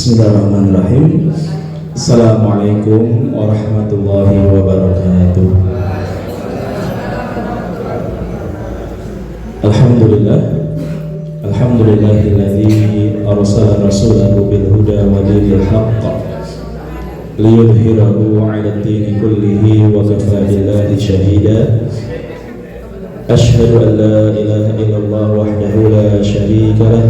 Bismillahirrahmanirrahim. Assalamualaikum warahmatullahi wabarakatuh. Alhamdulillahilladzi arsala rasulahu bil huda wa dinil haqq liyudhhirahu 'ala ad-dini kullihi wa kafaa billahi shahida. Asyhadu an la ilaha illallah wahdahu la syarika lah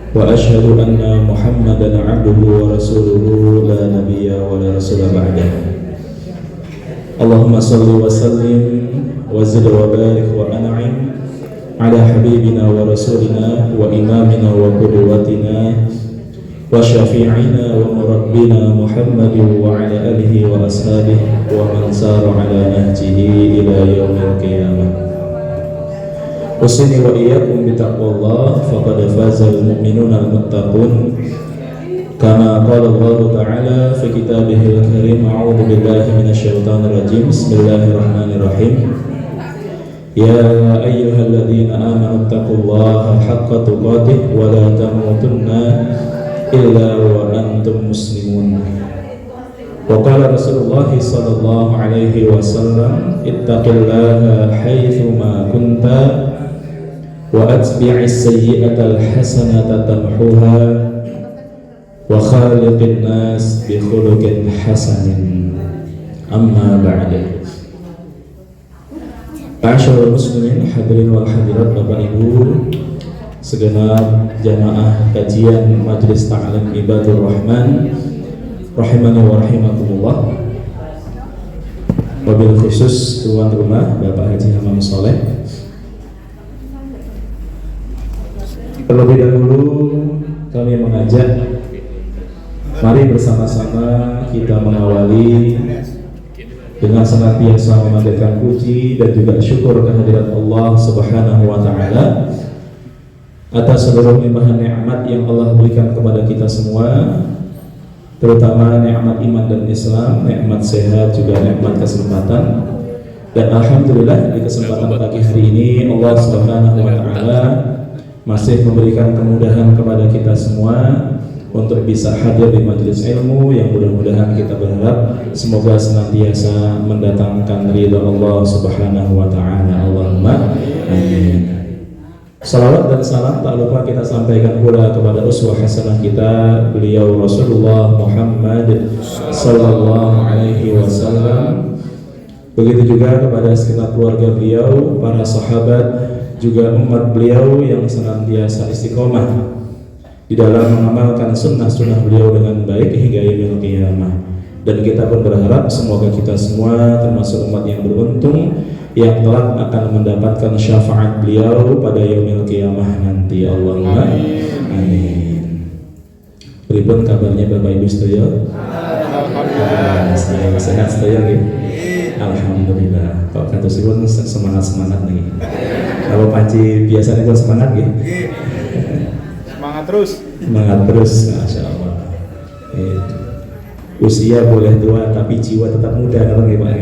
wa asyhadu anna Muhammadan 'abduhu wa rasuluhu la nabiyya wa la rasula ba'dahu. Allahumma shalli wa sallim wa zid wa barik wa an'im ala habibina wa rasulina wa imamina wa qudwatina wa syafi'ina wa murabbina Muhammadin wa ala alihi wa ashabihi wa man sara ala nahjihi ila yaumil qiyamah. Usini wa iyyakum bitaqwallah faqad fazal mu'minuna al-muttaqun kama qala Allah ta'ala fi kitabihil karim. A'udzu billahi minasyaitonir rajim. Bismillahirrahmanirrahim. Ya ayyuhalladzina amanu taqullaha haqqa tuqatih wa la tamutunna illa wa antum muslimun. Wa qala Rasulullah sallallahu alaihi wasallam ittaqillaha haitsu ma kunta wa atbi'is sayyi'atal hasanata tamhuha wa khaliqin nas bi khuluqin hasanin. Amma ba'du. Ma'asyiral muslimin hadirin wal hadirat, Bapak Ibu segenap jamaah kajian Majelis Ta'lim Ibadur Rahman rahimani wa rahimakumullah. Wabil khusus tuan rumah Bapak Haji Hamam Soleh. Terlebih dahulu kami mengajak, mari bersama-sama kita mengawali dengan senantiasa memanjatkan puji dan juga syukur kehadirat Allah Subhanahu wa Ta'ala atas seluruh limpahan nikmat yang Allah berikan kepada kita semua, terutama nikmat iman dan Islam, nikmat sehat, juga nikmat kesempatan. Dan alhamdulillah di kesempatan pagi hari ini Allah Subhanahu wa Ta'ala masih memberikan kemudahan kepada kita semua untuk bisa hadir di majelis ilmu yang mudah-mudahan kita berharap semoga senantiasa mendatangkan ridha Allah Subhanahu wa Ta'ala. Allahumma amin. Salawat dan salam tak lupa kita sampaikan pula kepada uswah hasanah kita, beliau Rasulullah Muhammad sallallahu alaihi wasallam. Begitu juga kepada segenap keluarga beliau, para sahabat, juga umat beliau yang senantiasa istiqomah di dalam mengamalkan sunnah-sunnah beliau dengan baik hingga yaumil qiyamah. Dan kita pun berharap semoga kita semua termasuk umat yang beruntung yang kelak akan mendapatkan syafaat beliau pada yaumil qiyamah nanti. Allahumma amin. Pripun kabarnya Bapak Ibu sedaya? Alhamdulillah. Sehat sedaya nggih? Alhamdulillah. Kok katusipun semangat-semangat nih. Kalau Panci biasanya itu semangat gitu. Semangat terus. Semangat terus, masya Allah. Usia boleh tua tapi jiwa tetap muda, kan gimana?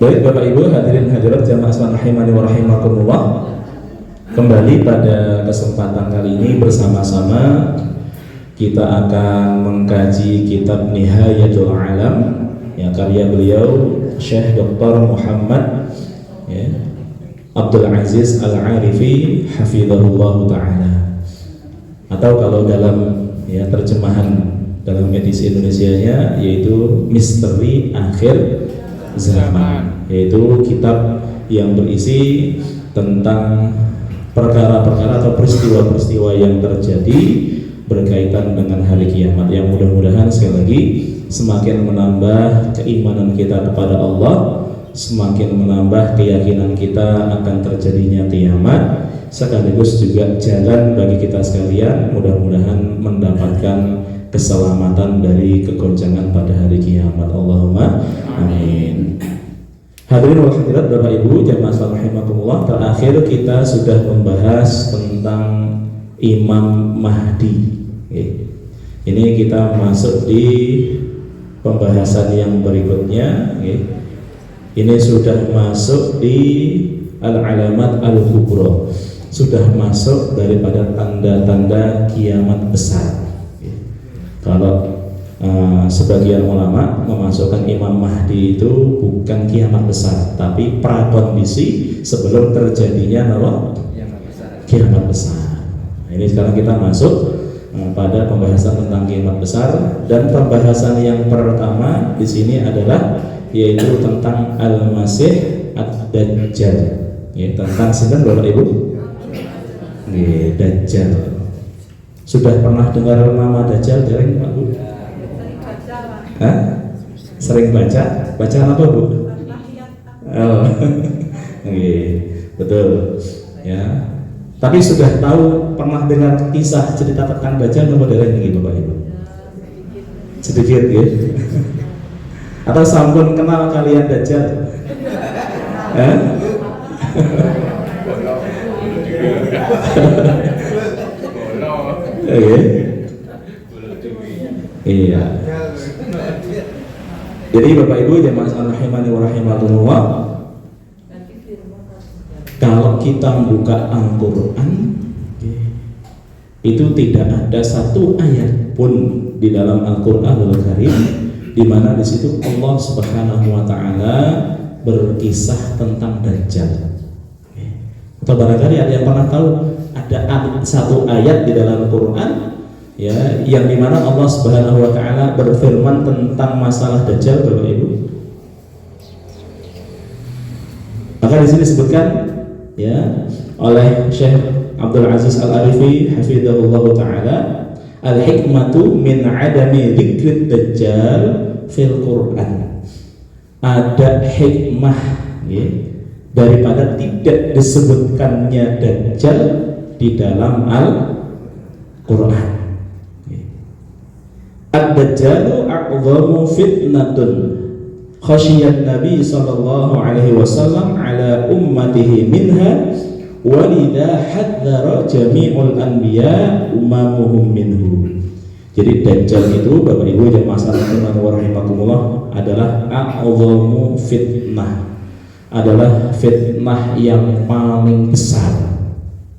Baik Bapak Ibu hadirin hadirat jamaah sekalian rahimani wa rahimakumullah. Kembali pada kesempatan kali ini bersama-sama kita akan mengkaji kitab Nihayatul Alam yang karya beliau Syekh Dr. Muhammad Abdul Aziz Al-Arifi hafizahullah ta'ala, atau kalau dalam terjemahan dalam edisi Indonesianya yaitu Misteri Akhir Zaman, yaitu kitab yang berisi tentang perkara-perkara atau peristiwa-peristiwa yang terjadi berkaitan dengan hari kiamat, yang mudah-mudahan sekali lagi semakin menambah keimanan kita kepada Allah, semakin menambah keyakinan kita akan terjadinya kiamat, sekaligus juga jalan bagi kita sekalian mudah-mudahan mendapatkan keselamatan dari kegoncangan pada hari kiamat. Allahumma amin. Hadirin wal hadirat Bapak Ibu jamaah rahimakumullah, terakhir kita sudah membahas tentang Imam Mahdi. Ini kita masuk di pembahasan yang berikutnya, Ini sudah masuk di al-alamat al-kubra, sudah masuk daripada tanda-tanda kiamat besar. Kalau sebagian ulama memasukkan Imam Mahdi itu bukan kiamat besar, tapi prakondisi sebelum terjadinya kiamat besar. Nah, ini sekarang kita masuk pada pembahasan tentang kiamat besar, dan pembahasan yang pertama di sini adalah yaitu tentang Al-Masih Ad-Dajjal. Ya, tentang sinten Bapak Ibu? Dajjal. Sudah pernah dengar nama Dajjal dereng Pak Bu? Hah? Sering baca? Bacaan apa Bu? Oh. Betul. Ya. Tapi sudah tahu, pernah dengar kisah cerita tentang Dajjal atau dereng nggih Bapak Ibu? Sedikit ya. Atau sampun kenal kalian Dajjal? Iya. Jadi Bapak Ibu jemaah rahimani wa rahimakumullah, kalau kita membuka Al-Quran itu tidak ada satu ayat pun di dalam Al-Quranul Karim di mana di situ Allah Subhanahu wa taala berkisah tentang Dajjal. Atau barangkali ada yang pernah tahu ada satu ayat di dalam Quran ya yang dimana Allah Subhanahu wa taala berfirman tentang masalah Dajjal Bapak Ibu? Maka di sini disebutkan ya oleh Syekh Abdul Aziz Al-Arifi hafizahullah taala, al-hikmatu min adami dzikrid Dajjal fil Quran. Ada hikmah ya, daripada tidak disebutkannya Dajjal di dalam Al-Quran. Ad-Dajjalu a'zamu fitnatun khasyiyan Nabi sallallahu alaihi wasallam ala ummatihi minha walidha hadzara jami'ul anbiya umamuhum minhu. Jadi Dajjal itu Bapak Ibu jemaah sekalian rahimakumullah adalah a'zamu fitnah, adalah fitnah yang paling besar.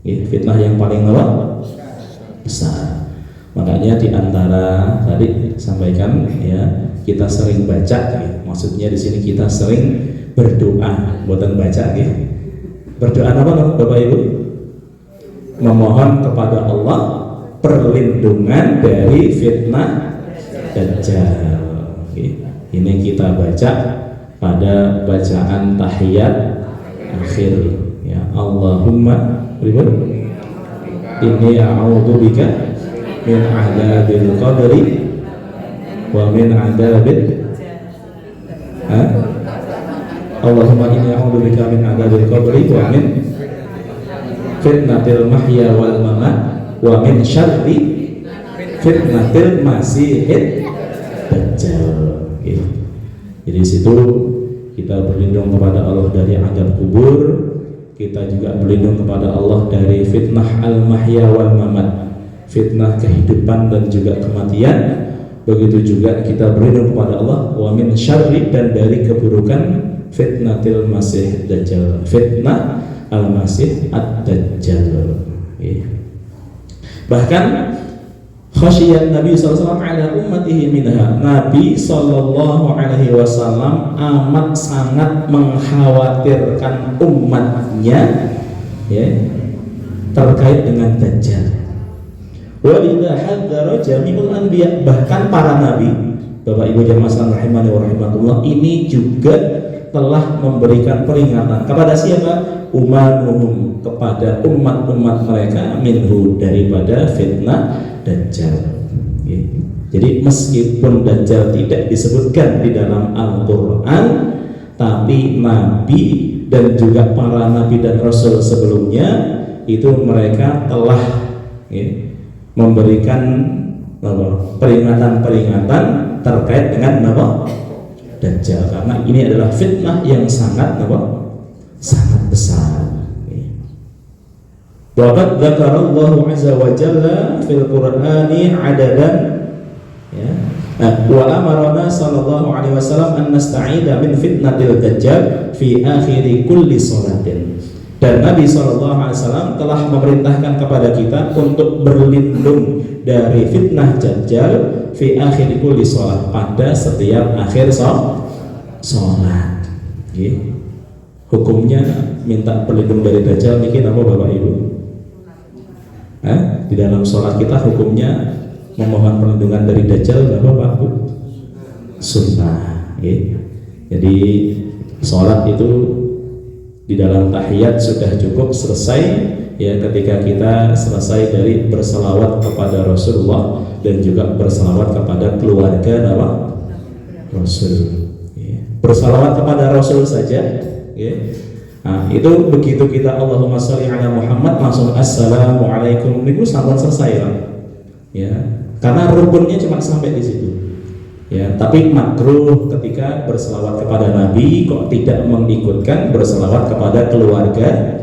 Ya, fitnah yang paling besar. Makanya di antara tadi sampaikan ya, kita sering baca ya. Maksudnya di sini kita sering berdoa, bukan baca ya. Berdoa apa Bapak Ibu? Memohon kepada Allah perlindungan dari fitnah Dajjal. Ini kita baca pada bacaan tahiyat akhir ya. Allahumma inni a'udzubika min adzabil qabri wa min adzabil Allahumma inni a'udzubika min adzabil qabri wa min fitnatil mahya wal mamat wa min syarri fitnatil masihid Dajjal. Jadi situ kita berlindung kepada Allah dari azab kubur, kita juga berlindung kepada Allah dari fitnah al-mahya wal mamat, fitnah kehidupan dan juga kematian. Begitu juga kita berlindung kepada Allah wa min syarri, dan dari keburukan fitnatil masih Dajjal, fitnah al-masih ad-Dajjal. Bahkan khasyiyan Nabi SAW ala ummatihi minha, Nabi SAW amat sangat mengkhawatirkan umatnya ya, terkait dengan Dajjal. Wa idza hadzara jami'ul anbiya, bahkan para nabi, Bapak Ibu jamaah rahimani wa rahimakumullah, ini juga telah memberikan peringatan kepada siapa? Umamuhum, kepada umat-umat mereka, minhu, daripada fitnah Dajjal. Jadi meskipun Dajjal tidak disebutkan di dalam Al-Quran, tapi Nabi dan juga para Nabi dan Rasul sebelumnya itu mereka telah memberikan peringatan-peringatan terkait dengan Dajjal, karena ini adalah fitnah yang sangat sangat besar. Waqad dzakarallahu azza wa jalla fil Qur'ani adadan ya, Wa amarana sallallahu alaihi wasallam an nasta'ida min fitnatil dajjal fi akhiri kulli salatin. Dan Nabi sallallahu alaihi wasallam telah memerintahkan kepada kita untuk berlindung dari fitnah dajjal fi akhiri kulli salat, pada setiap akhir salat. Nggih. Hukumnya minta perlindungan dari dajjal niki apa Bapak Ibu? Di dalam sholat kita hukumnya memohon perlindungan dari dajjal apa Pak? Sunnah. Jadi sholat itu di dalam tahiyat sudah cukup selesai ya, ketika kita selesai dari berselawat kepada Rasulullah dan juga berselawat kepada keluarga Rasul. Berselawat kepada Rasul saja. Nah, itu begitu kita Allahumma sholli ala Muhammad langsung assalamualaikum itu sampun selesai ya, karena rukunnya cuma sampai di situ ya. Tapi makruh ketika berselawat kepada Nabi kok tidak mengikutkan berselawat kepada keluarga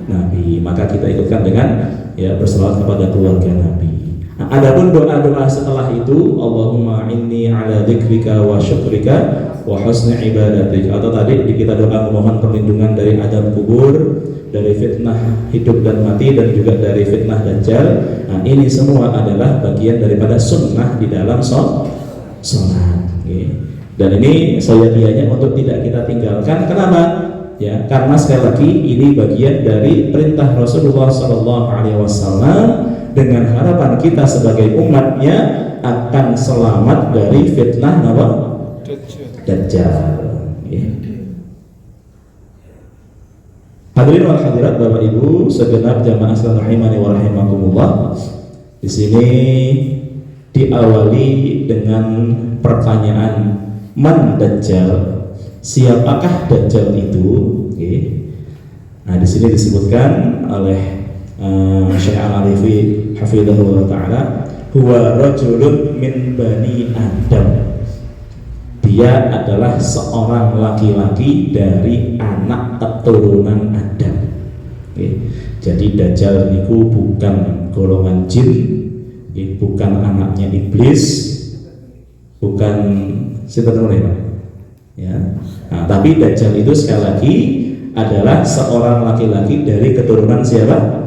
Nabi, maka kita ikutkan dengan ya berselawat kepada keluarga Nabi. Nah, adapun doa-doa setelah itu, Allahumma inni ala dzikrika wa syukrika wa husni ibadatik, atau tadi kita doa memohon perlindungan dari azab kubur, dari fitnah hidup dan mati, dan juga dari fitnah dajjal. Nah, ini semua adalah bagian daripada sunnah di dalam sholat. Dan ini sayang-sayangnya untuk tidak kita tinggalkan. Kenapa? Ya, karena sekali lagi ini bagian dari perintah Rasulullah SAW, dengan harapan kita sebagai umatnya akan selamat dari fitnah dajjal. Hadirin wal hadirat Bapak Ibu segenap jamaah sekalian rahimani wa rahimakumullah. Di sini diawali dengan pertanyaan man dajjal, siapakah dajjal itu? Nah, di sini disebutkan oleh Syekh Al-Arifi hafizahullah ta'ala, huwa rajulun min bani Adam, dia adalah seorang laki-laki dari anak keturunan Adam. Jadi dajjal itu bukan golongan jin, bukan anaknya iblis, bukan ya. Nah, tapi dajjal itu sekali lagi adalah seorang laki-laki dari keturunan siapa?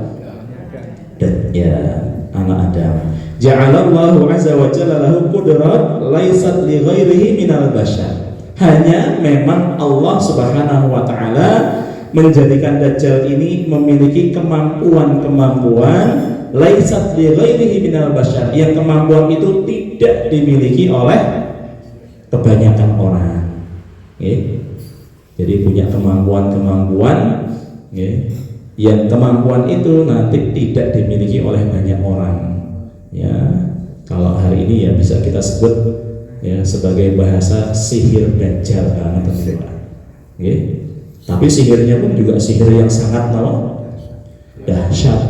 Ya, anak Adam. Ja'alallahu azza wa jalla lahu qudrat laysat li ghairihi minal bashar. Hanya memang Allah Subhanahu wa taala menjadikan dajjal ini memiliki kemampuan laysat li ghairihi minal bashar, yang kemampuan itu tidak dimiliki oleh kebanyakan orang. Jadi punya kemampuan yang kemampuan itu nanti tidak dimiliki oleh banyak orang ya. Kalau hari ini ya bisa kita sebut ya sebagai bahasa sihir dajjal teman-teman. Tapi sihirnya pun juga sihir yang sangat dahsyat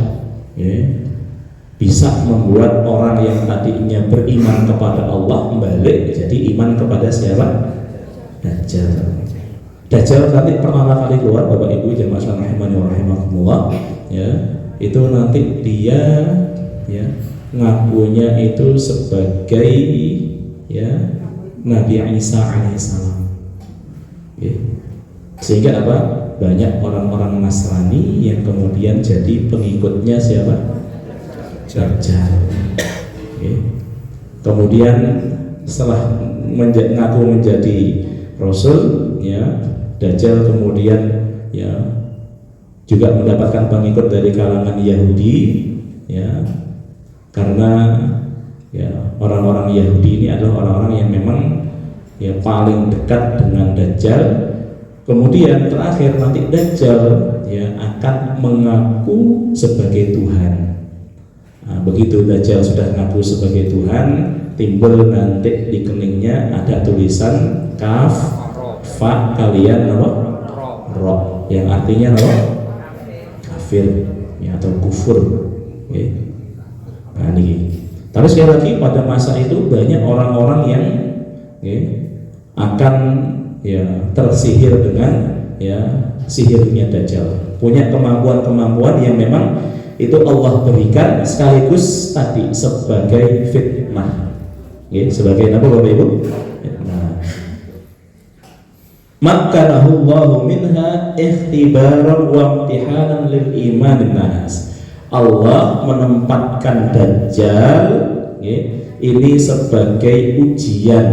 bisa membuat orang yang tadinya beriman kepada Allah balik jadi iman kepada siapa? Dajjal. Dajjal nanti pertama kali keluar Bapak Ibu jamaah sekalian rahimani wa rahimakumullah ya, itu nanti dia ya ngakunya itu sebagai ya Nabi Isa alaihissalam. Sehingga apa? Banyak orang-orang Nasrani yang kemudian jadi pengikutnya siapa? Dajjal. Kemudian setelah ngaku menjadi Rasul ya, Dajjal kemudian ya juga mendapatkan pengikut dari kalangan Yahudi ya, karena ya orang-orang Yahudi ini adalah orang-orang yang memang ya paling dekat dengan Dajjal. Kemudian terakhir nanti Dajjal ya akan mengaku sebagai Tuhan. Nah, begitu Dajjal sudah mengaku sebagai Tuhan, timbul nanti di keningnya ada tulisan kaf fa kalian ro, yang artinya kafir ya, atau kufur Nah, ini. Tapi sekali lagi pada masa itu banyak orang-orang yang akan ya tersihir dengan ya sihirnya Dajjal, punya kemampuan-kemampuan yang memang itu Allah berikan sekaligus tadi sebagai fitnah sebagai apa Bapak Ibu? Nah, makkanahullahu minha ikhtibaran wa imtihanan lil imanin nas. Allah menempatkan Dajjal ini sebagai ujian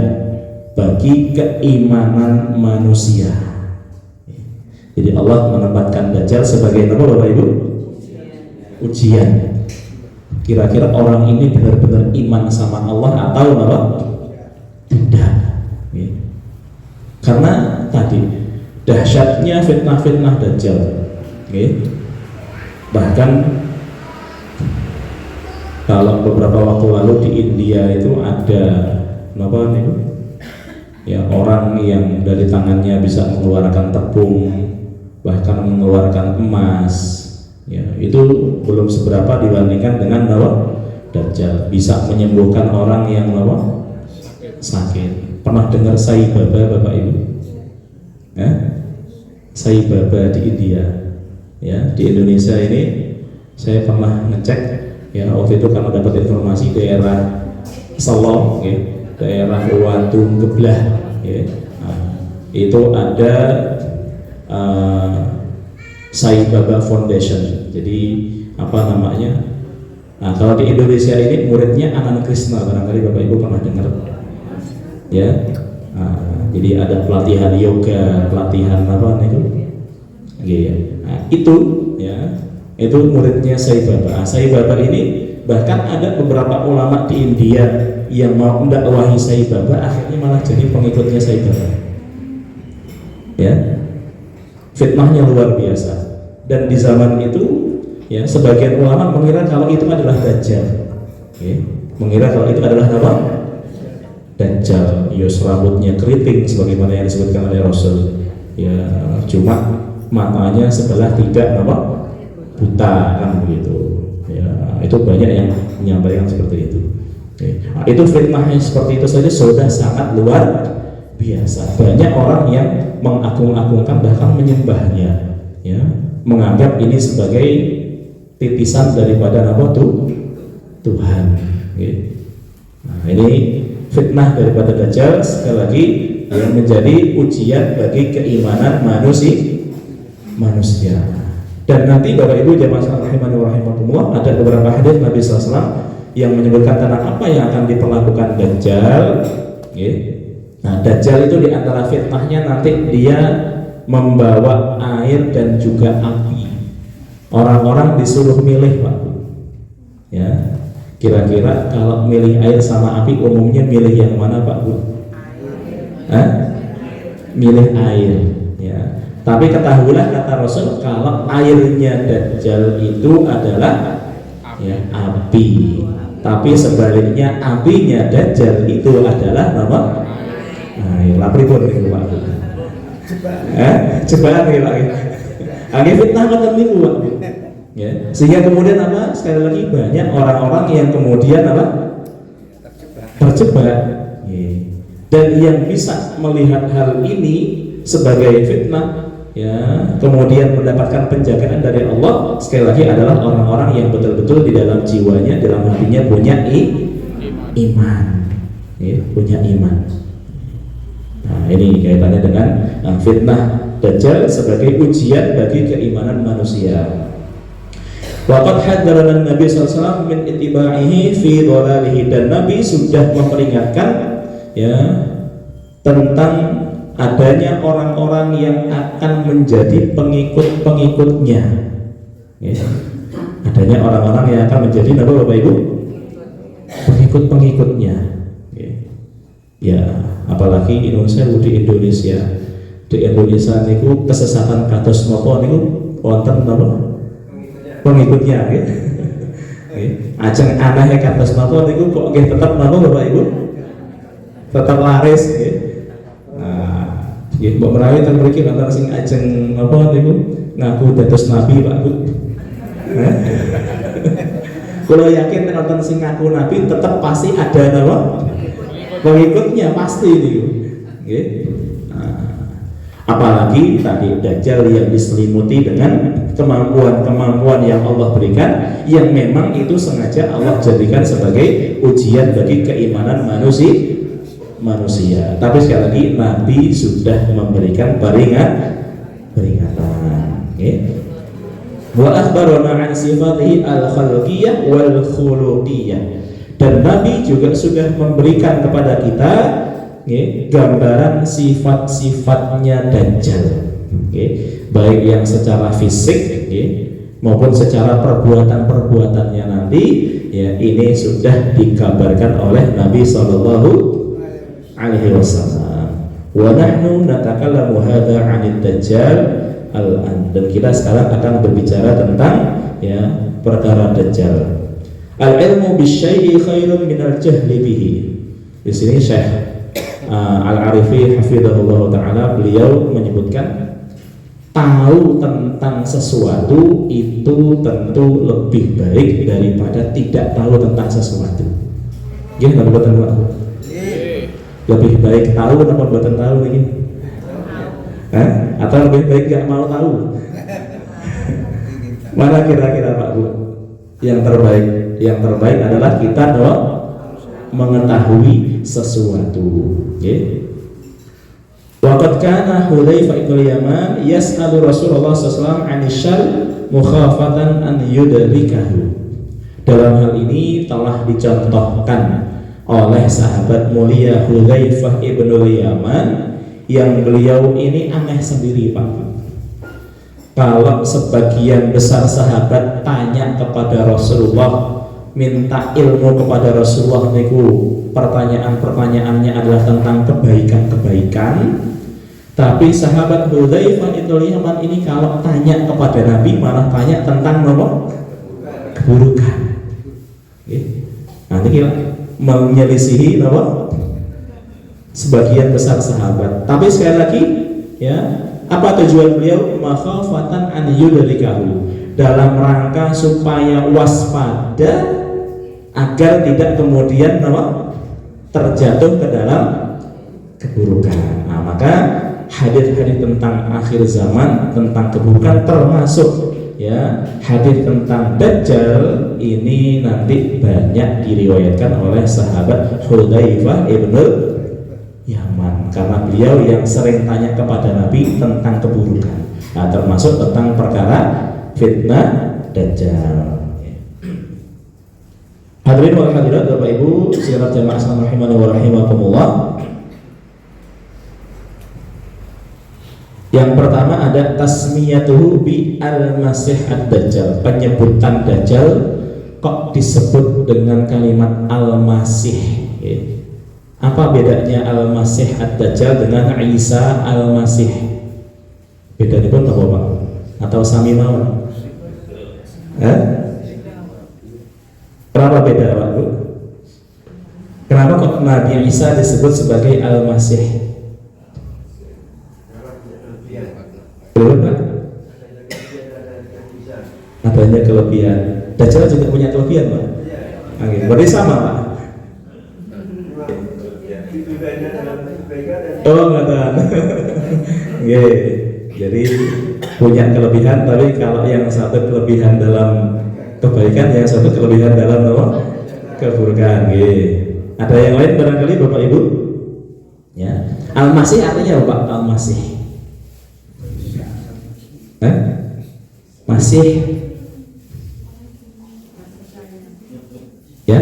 bagi keimanan manusia. Jadi Allah menempatkan Dajjal sebagai apa Bapak Ibu? Ujian. Kira-kira orang ini benar-benar iman sama Allah atau apa? Tidak. Karena tadi dahsyatnya fitnah-fitnah Dajjal. Bahkan kalau beberapa waktu lalu di India itu ada apa itu? Ya, orang yang dari tangannya bisa mengeluarkan tepung, bahkan mengeluarkan emas. Ya, itu belum seberapa dibandingkan dengan apa? Dajjal bisa menyembuhkan orang yang apa? Sakit. Pernah dengar Sai Baba Bapak Ibu? Sai Baba di India. Ya, di Indonesia ini saya pernah ngecek ya, waktu itu karena dapat informasi daerah Solo, daerah Wadung Geblah, itu ada Sai Baba Foundation. Jadi apa namanya? Nah, kalau di Indonesia ini muridnya Anand Krishna, barangkali Bapak Ibu pernah dengar. Ya. Jadi ada pelatihan yoga, pelatihan apa itu? Itu ya. Itu muridnya Sai Baba. Sai Baba ini bahkan ada beberapa ulama di India yang mau mendakwahi Sai Baba, akhirnya malah jadi pengikutnya Sai Baba. Ya. Fitnahnya luar biasa. Dan di zaman itu ya, sebagian ulama mengira kalau itu adalah Dajjal. Mengira kalau itu adalah apa? Dajjal. Yus rambutnya keriting sebagaimana yang disebutkan oleh Rasul. Ya, cuma matanya sebelah tidak apa? Buta kan begitu. Ya, itu banyak yang menyampaikan seperti itu. Itu fitnahnya seperti itu saja sudah sangat luar biasa. Banyak orang yang mengagung-agungkan, bahkan menyembahnya, ya, menganggap ini sebagai titisan daripada nama Tuhan. Nah, ini fitnah daripada Dajjal, sekali lagi yang menjadi ujian bagi keimanan manusia. Dan nanti Bapak Ibu jamaah rahimani wa rahimakumullah, ada beberapa hadis Nabi SAW yang menyebutkan tentang apa yang akan diperlakukan Dajjal. Nah, Dajjal itu diantara fitnahnya nanti dia membawa air dan juga api. Orang-orang disuruh milih, Pak. Ya, kira-kira kalau milih air sama api umumnya milih yang mana, Pak Bu? Milih air. Ya. Tapi ketahuilah kata Rasul, kalau airnya Dajjal itu adalah ya, api. Tapi sebaliknya apinya Dajjal itu adalah apa? Air. Lapri pun itu Pak. Cobaan lagi. Akhirnya fitnah macam itu Pak. Ya. Sehingga kemudian apa? Sekali lagi banyak orang-orang yang kemudian apa? Terjebak. Dan yang bisa melihat hal ini sebagai fitnah, ya, kemudian mendapatkan penjagaan dari Allah, sekali lagi adalah orang-orang yang betul-betul di dalam jiwanya, dalam hatinya punya iman, ya, punya iman. Nah, ini kaitannya dengan fitnah Dajjal sebagai ujian bagi keimanan manusia. Waqad hadzarana Nabi sallallahu alaihi wasallam min ittiba'ihi fi dhalalihi, dan Nabi sudah memperingatkan ya tentang adanya orang-orang yang akan menjadi pengikut-pengikutnya. Ya. Adanya orang-orang yang akan menjadi apa Bapak Ibu? Pengikut-pengikutnya. Ya, apalagi Indonesia di Indonesia niku kesesatan kados napa niku wonten napa? Pengikutnya nggih. Ajeng aneh kados napa niku kok nggih tetep napa Bapak Ibu? Tetap laris nggih. Ya, mbok menawi ten mriki wonten sing ajeng napa niku ngaku dados nabi Pak Bu. Kalau yakin wonten sing ngaku nabi tetap pasti ada napa? Pengikutnya pasti niku. Nggih. Apalagi tadi Dajjal yang diselimuti dengan kemampuan yang Allah berikan, yang memang itu sengaja Allah jadikan sebagai ujian bagi keimanan manusia. Tapi sekali lagi Nabi sudah memberikan peringatan. Wa akhbarana an sifatihi al-khalqiyah wal khuluqiyah. Dan Nabi juga sudah memberikan kepada kita gambaran sifat-sifatnya Dajjal, baik yang secara fisik maupun secara perbuatan-perbuatannya nanti, ya, ini sudah dikabarkan oleh Nabi Sallallahu Alaihi Wasallam. Wa nahnu natakallamu hadza 'anid Dajjal al-an, dan kita sekarang akan berbicara tentang, ya, perkara Dajjal. Al-ilmu bisyai'i khairun minal jahli bihi. Di sini Syekh Al-Arifi hafizahullah ta'ala, beliau menyebutkan tahu tentang sesuatu itu tentu lebih baik daripada tidak tahu tentang sesuatu. Gimana buatan aku? Lebih baik tahu apa buatan tahu ini? Atau lebih baik gak mau tahu? Mana kira-kira Pak Bu? Yang terbaik? Yang terbaik adalah kita mengetahui sesuatu. Waqad kana Hudzaifah bin Yaman yas'alu Rasulullah sallallahu alaihi wasallam mukhafatan an yudrikahu. Dalam hal ini telah dicontohkan oleh sahabat mulia Hudzaifah bin Yaman, yang beliau ini aneh sendiri, Pak. Kalau sebagian besar sahabat tanya kepada Rasulullah, minta ilmu kepada Rasulullah niku, pertanyaan-pertanyaannya adalah tentang kebaikan-kebaikan, tapi sahabat Hudzaifah bin Yaman ini kalau tanya kepada Nabi malah tanya tentang keburukan. Nanti kita menyelisihi sebagian besar sahabat. Tapi sekali lagi, ya, apa tujuan beliau? Makhafatan an yudrikahu, dalam rangka supaya waspada agar tidak kemudian terjatuh ke dalam keburukan. Nah, maka hadis-hadis tentang akhir zaman, tentang keburukan, termasuk, ya, hadis tentang Dajjal ini nanti banyak diriwayatkan oleh sahabat Hudzaifah bin Yaman, karena beliau yang sering tanya kepada Nabi tentang keburukan. Nah, termasuk tentang perkara fitnah Dajjal. Hadirin wal hadirat Bapak Ibu sekalian jamaah sekalian rahimani wa rahimakumullah. Yang pertama ada tasmiyatuhu bi al-masih ad-dajjal. Penyebutan Dajjal kok disebut dengan kalimat al-masih. Apa bedanya al-masih ad-dajjal dengan Isa al-masih? Bedanya pun apa, Pak? Atau sami mawon? Kenapa beda, Pak Bu? Kenapa kok Nabi Isa disebut sebagai al-masih? Adanya kelebihan. Dajjal juga punya kelebihan, Pak. Oke, berarti sama, Pak. Oh, nggak tahu. Jadi punya kelebihan, tapi kalau yang satu kelebihan dalam kebaikan, yang satu kelebihan dalam keburukan. Ada yang lain barangkali Bapak Ibu? Ya. Al-Masih artinya apa, Pak? Al-Masih. Masih. Ya.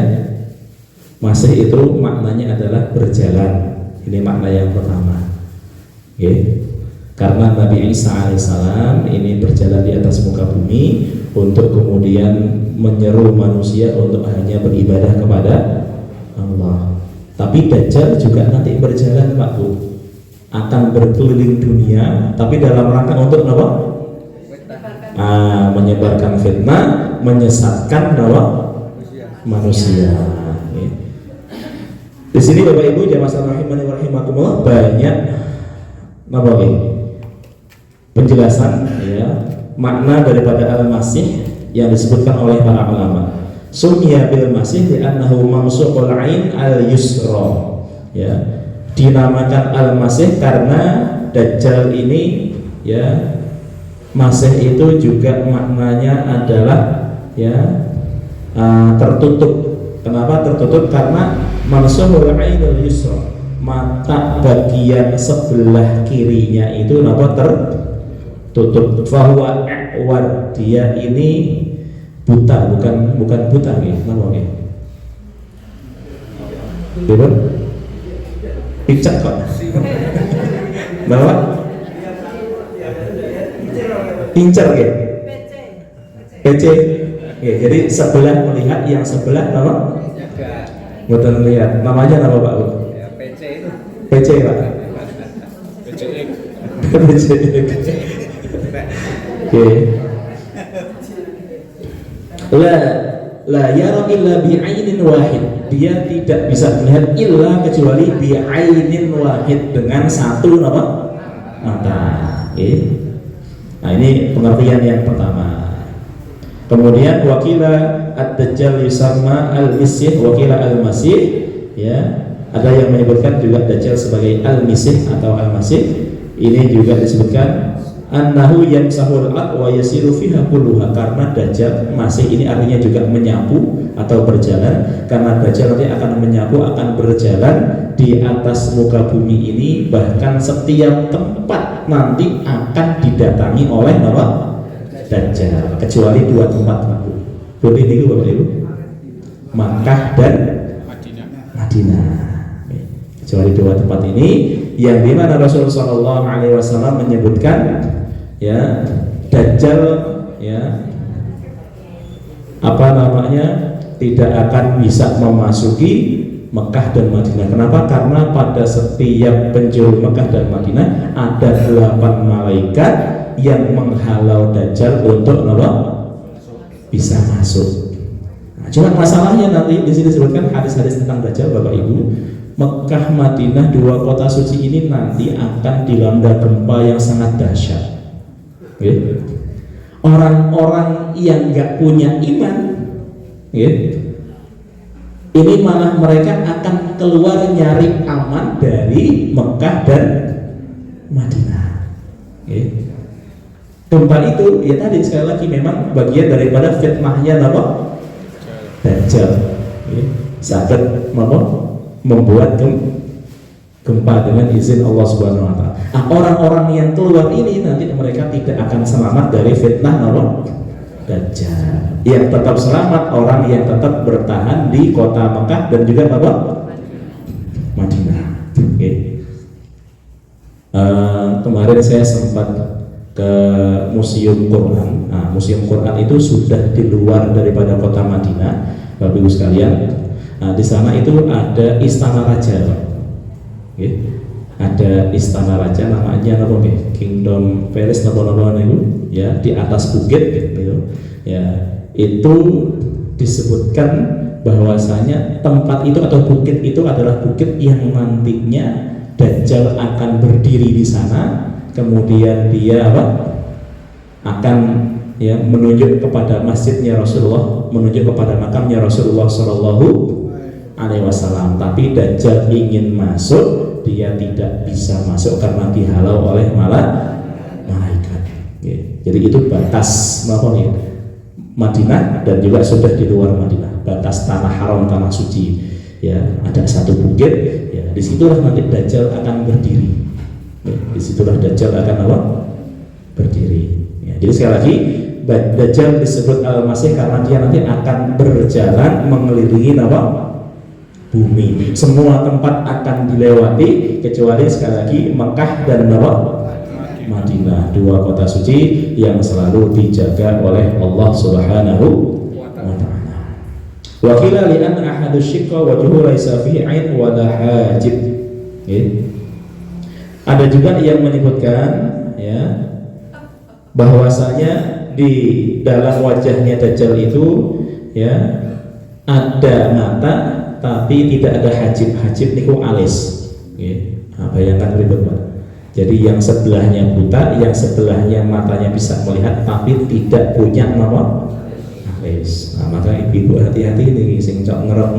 Masih itu maknanya adalah berjalan. Ini makna yang pertama. Karena Nabi Isa alaihissalam ini berjalan di atas muka bumi untuk kemudian menyeru manusia untuk hanya beribadah kepada Allah. Tapi Dajjal juga nanti berjalan, Pak Bu, akan berkeliling dunia, tapi dalam rangka untuk apa? Menyebarkan fitnah, menyesatkan manusia. Di sini Bapak Ibu jamaah rahimani wa rahimakumullah, banyak penjelasan, ya, makna daripada al-masih yang disebutkan oleh para ulama. Sumya bil masih li'annahu mamsuhul ain al-yusra. Ya, dinamakan al-masih karena Dajjal ini, ya, Masih itu juga maknanya adalah ya tertutup. Kenapa tertutup? Karena mansuhul ainul yusra, mata bagian sebelah kirinya itu apa tertutup. Fahuwa a'war, dia ini buta, bukan buta nih, namanya betul? Picek kok bahwa pincer ya PC ya, jadi sebelah melihat, yang sebelah nama betul lihat, namanya nama Pak? Ya, PC itu PC Pak. PC oke. La yara illa bi'ainin wahid, dia tidak bisa melihat illa kecuali bi'ainin wahid, dengan satu nama mata. Nah ini pengertian yang pertama. Kemudian wakila ad-dajjal yusamma al-misih, wakila al-masih, ya ada yang menyebutkan juga dajjal sebagai al-misih atau al-masih. Ini juga disebutkan annahu yamsahul ard wa yasiru fiha kulluha, karena dajjal masih ini artinya juga menyapu atau berjalan, karena dajjal nanti akan menyapu, akan berjalan di atas muka bumi ini, bahkan setiap tempat nanti akan didatangi oleh apa? Dajjal, kecuali dua tempat Pak. Berarti ini Bapak Ibu, Makkah dan Madinah. Kecuali dua tempat ini, yang dimana Rasulullah SAW menyebutkan ya Dajjal ya apa namanya tidak akan bisa memasuki Mekah dan Madinah. Kenapa? Karena pada setiap penjuru Mekah dan Madinah ada 8 malaikat yang menghalau Dajjal untuk apa? Bisa masuk. Nah, cuma masalahnya nanti di sini disebutkan hadis-hadis tentang Dajjal Bapak Ibu. Mekah Madinah, dua kota suci ini nanti akan dilanda gempa yang sangat dahsyat. Okay. Orang-orang yang nggak punya iman, ini malah mereka akan keluar nyari aman dari Mekah dan Madinah. Gempa itu ya tadi sekali lagi memang bagian daripada fitnahnya apa? Dajjal. Sakit membuat gempa dengan izin Allah Subhanahu wa taala. Nah, orang-orang yang keluar ini nanti mereka tidak akan selamat dari fitnah Dajjal. Yang tetap selamat orang yang tetap bertahan di kota Mekah dan juga Madinah. Kemarin saya sempat ke Museum Quran. Nah, Museum Quran itu sudah di luar daripada kota Madinah, Bapak Ibu sekalian. Nah, di sana itu ada istana raja, ada istana raja namanya apa? Kingdom Palace apa itu, ya di atas bukit, gitu. Ya itu disebutkan bahwasanya tempat itu atau bukit itu adalah bukit yang nantinya Dajjal akan berdiri di sana, kemudian dia akan ya menunjuk kepada masjidnya Rasulullah, menunjuk kepada makamnya Rasulullah Shallallahu Alaihi Wasallam. Tapi Dajjal ingin masuk, dia tidak bisa masuk karena dihalau oleh malaikat. Jadi itu batas Madinah dan juga sudah di luar Madinah, batas tanah haram, tanah suci. Ya ada satu bukit, ya disitulah nanti Dajjal akan berdiri. Disitulah Dajjal akan berdiri. Ya, jadi sekali lagi Dajjal disebut Al-Masih karena dia nanti akan berjalan mengelilingi bumi. Semua tempat akan dilewati kecuali sekali lagi Mekah dan Madinah, dua kota suci yang selalu dijaga oleh Allah Subhanahu wa taala. Wa qila li anna ahadu syikka wajhu laisa fihi ain wa la hajib. Ada juga yang menyebutkan ya bahwasanya di dalam wajahnya Dajjal itu ya ada mata tapi tidak ada hajib niku alis. Nah, bayangkan ribet Pak. Jadi yang sebelahnya buta, yang sebelahnya matanya bisa melihat tapi tidak punya alis. Nah, maka ibu hati-hati nih sing cok ngerok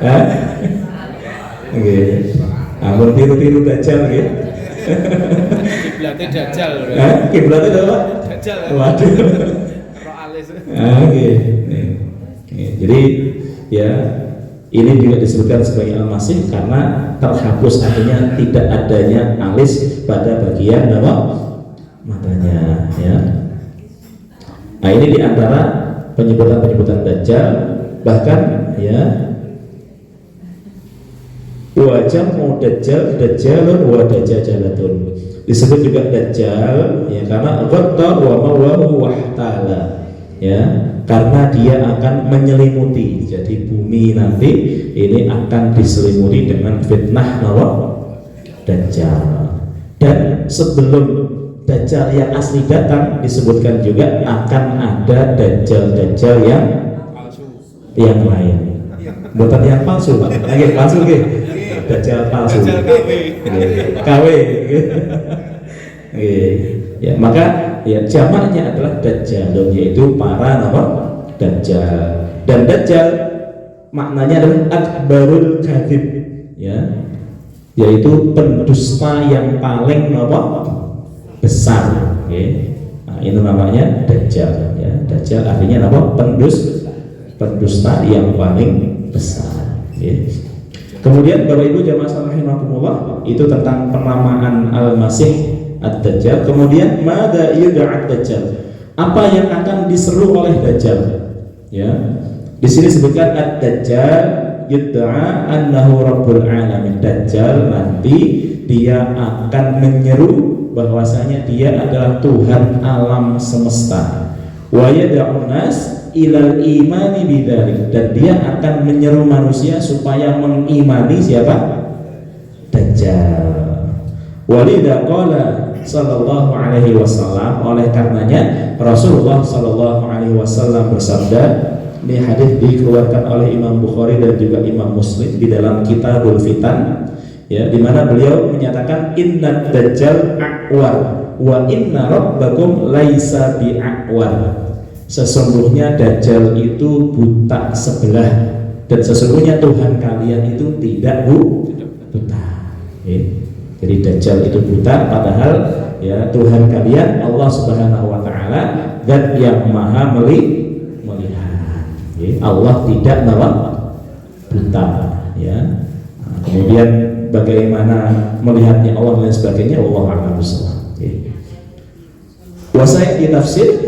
ya. Amun tiru-tiru Dajjal nggih. kiblatnya Dajjal. Kiblatnya apa? Dajjal. Waduh. Roh alis. Oke. Jadi ya ini juga disebutkan sebagai al-masih karena terhapus, artinya tidak adanya alis pada bagian apa? Matanya, ya. Nah, ini diantara penyebutan Dajjal, bahkan ya wajah Dajjal, Dajjalun wa Dajjalatun. Disebut juga Dajjal ya karena ghatta wa mawahu wahtala. Ya, karena dia akan menyelimuti. Jadi bumi nanti ini akan diselimuti dengan fitnah Dajjal. Dan sebelum Dajjal yang asli datang disebutkan juga akan ada Dajjal yang Palsu. yang lain. Bukan yang palsu, Pak. Lagi palsu nggih. Dajjal palsu. Dajjal KW. KW. Ya, maka ya jamaknya adalah Dajjalun, yaitu para Dajjal. Dan Dajjal maknanya adalah akbarul kadzib, ya, yaitu pendusta yang paling besar. Nah, ini namanya Dajjal, ya. Dajjal artinya pendusta yang paling besar. Kemudian Bapak Ibu jamaah rahimakumullah, itu tentang penamaan Al-Masih Ad-Dajjal. Kemudian mada yud'a Ad-Dajjal, apa yang akan diseru oleh Dajjal, ya. Di sini sebutkan Ad-Dajjal yud'a annahu rabbul alamin. Dajjal nanti dia akan menyeru bahwasanya dia adalah Tuhan alam semesta. Wa yad'un nas ilal imani bidzalik, dan dia akan menyeru manusia supaya mengimani siapa? Dajjal. Walidha qala sallallahu alaihi wasallam, oleh karenanya Rasulullah sallallahu alaihi wasallam bersabda, ini hadis dikeluarkan oleh Imam Bukhari dan juga Imam Muslim di dalam Kitabul Fitan, ya, di mana beliau menyatakan inna dajjal a'war wa inna rabbakum laisa bi'a'war. Sesungguhnya Dajjal itu buta sebelah, dan sesungguhnya Tuhan kalian itu tidak buta. Jadi Dajjal itu buta, padahal ya Tuhan kalian Allah Subhanahu wa taala zat yang maha melihat. Allah tidak buta, ya. Kemudian bagaimana melihatnya Allah dan sebagainya, wallahu a'lam bishawab. Wasai di tafsir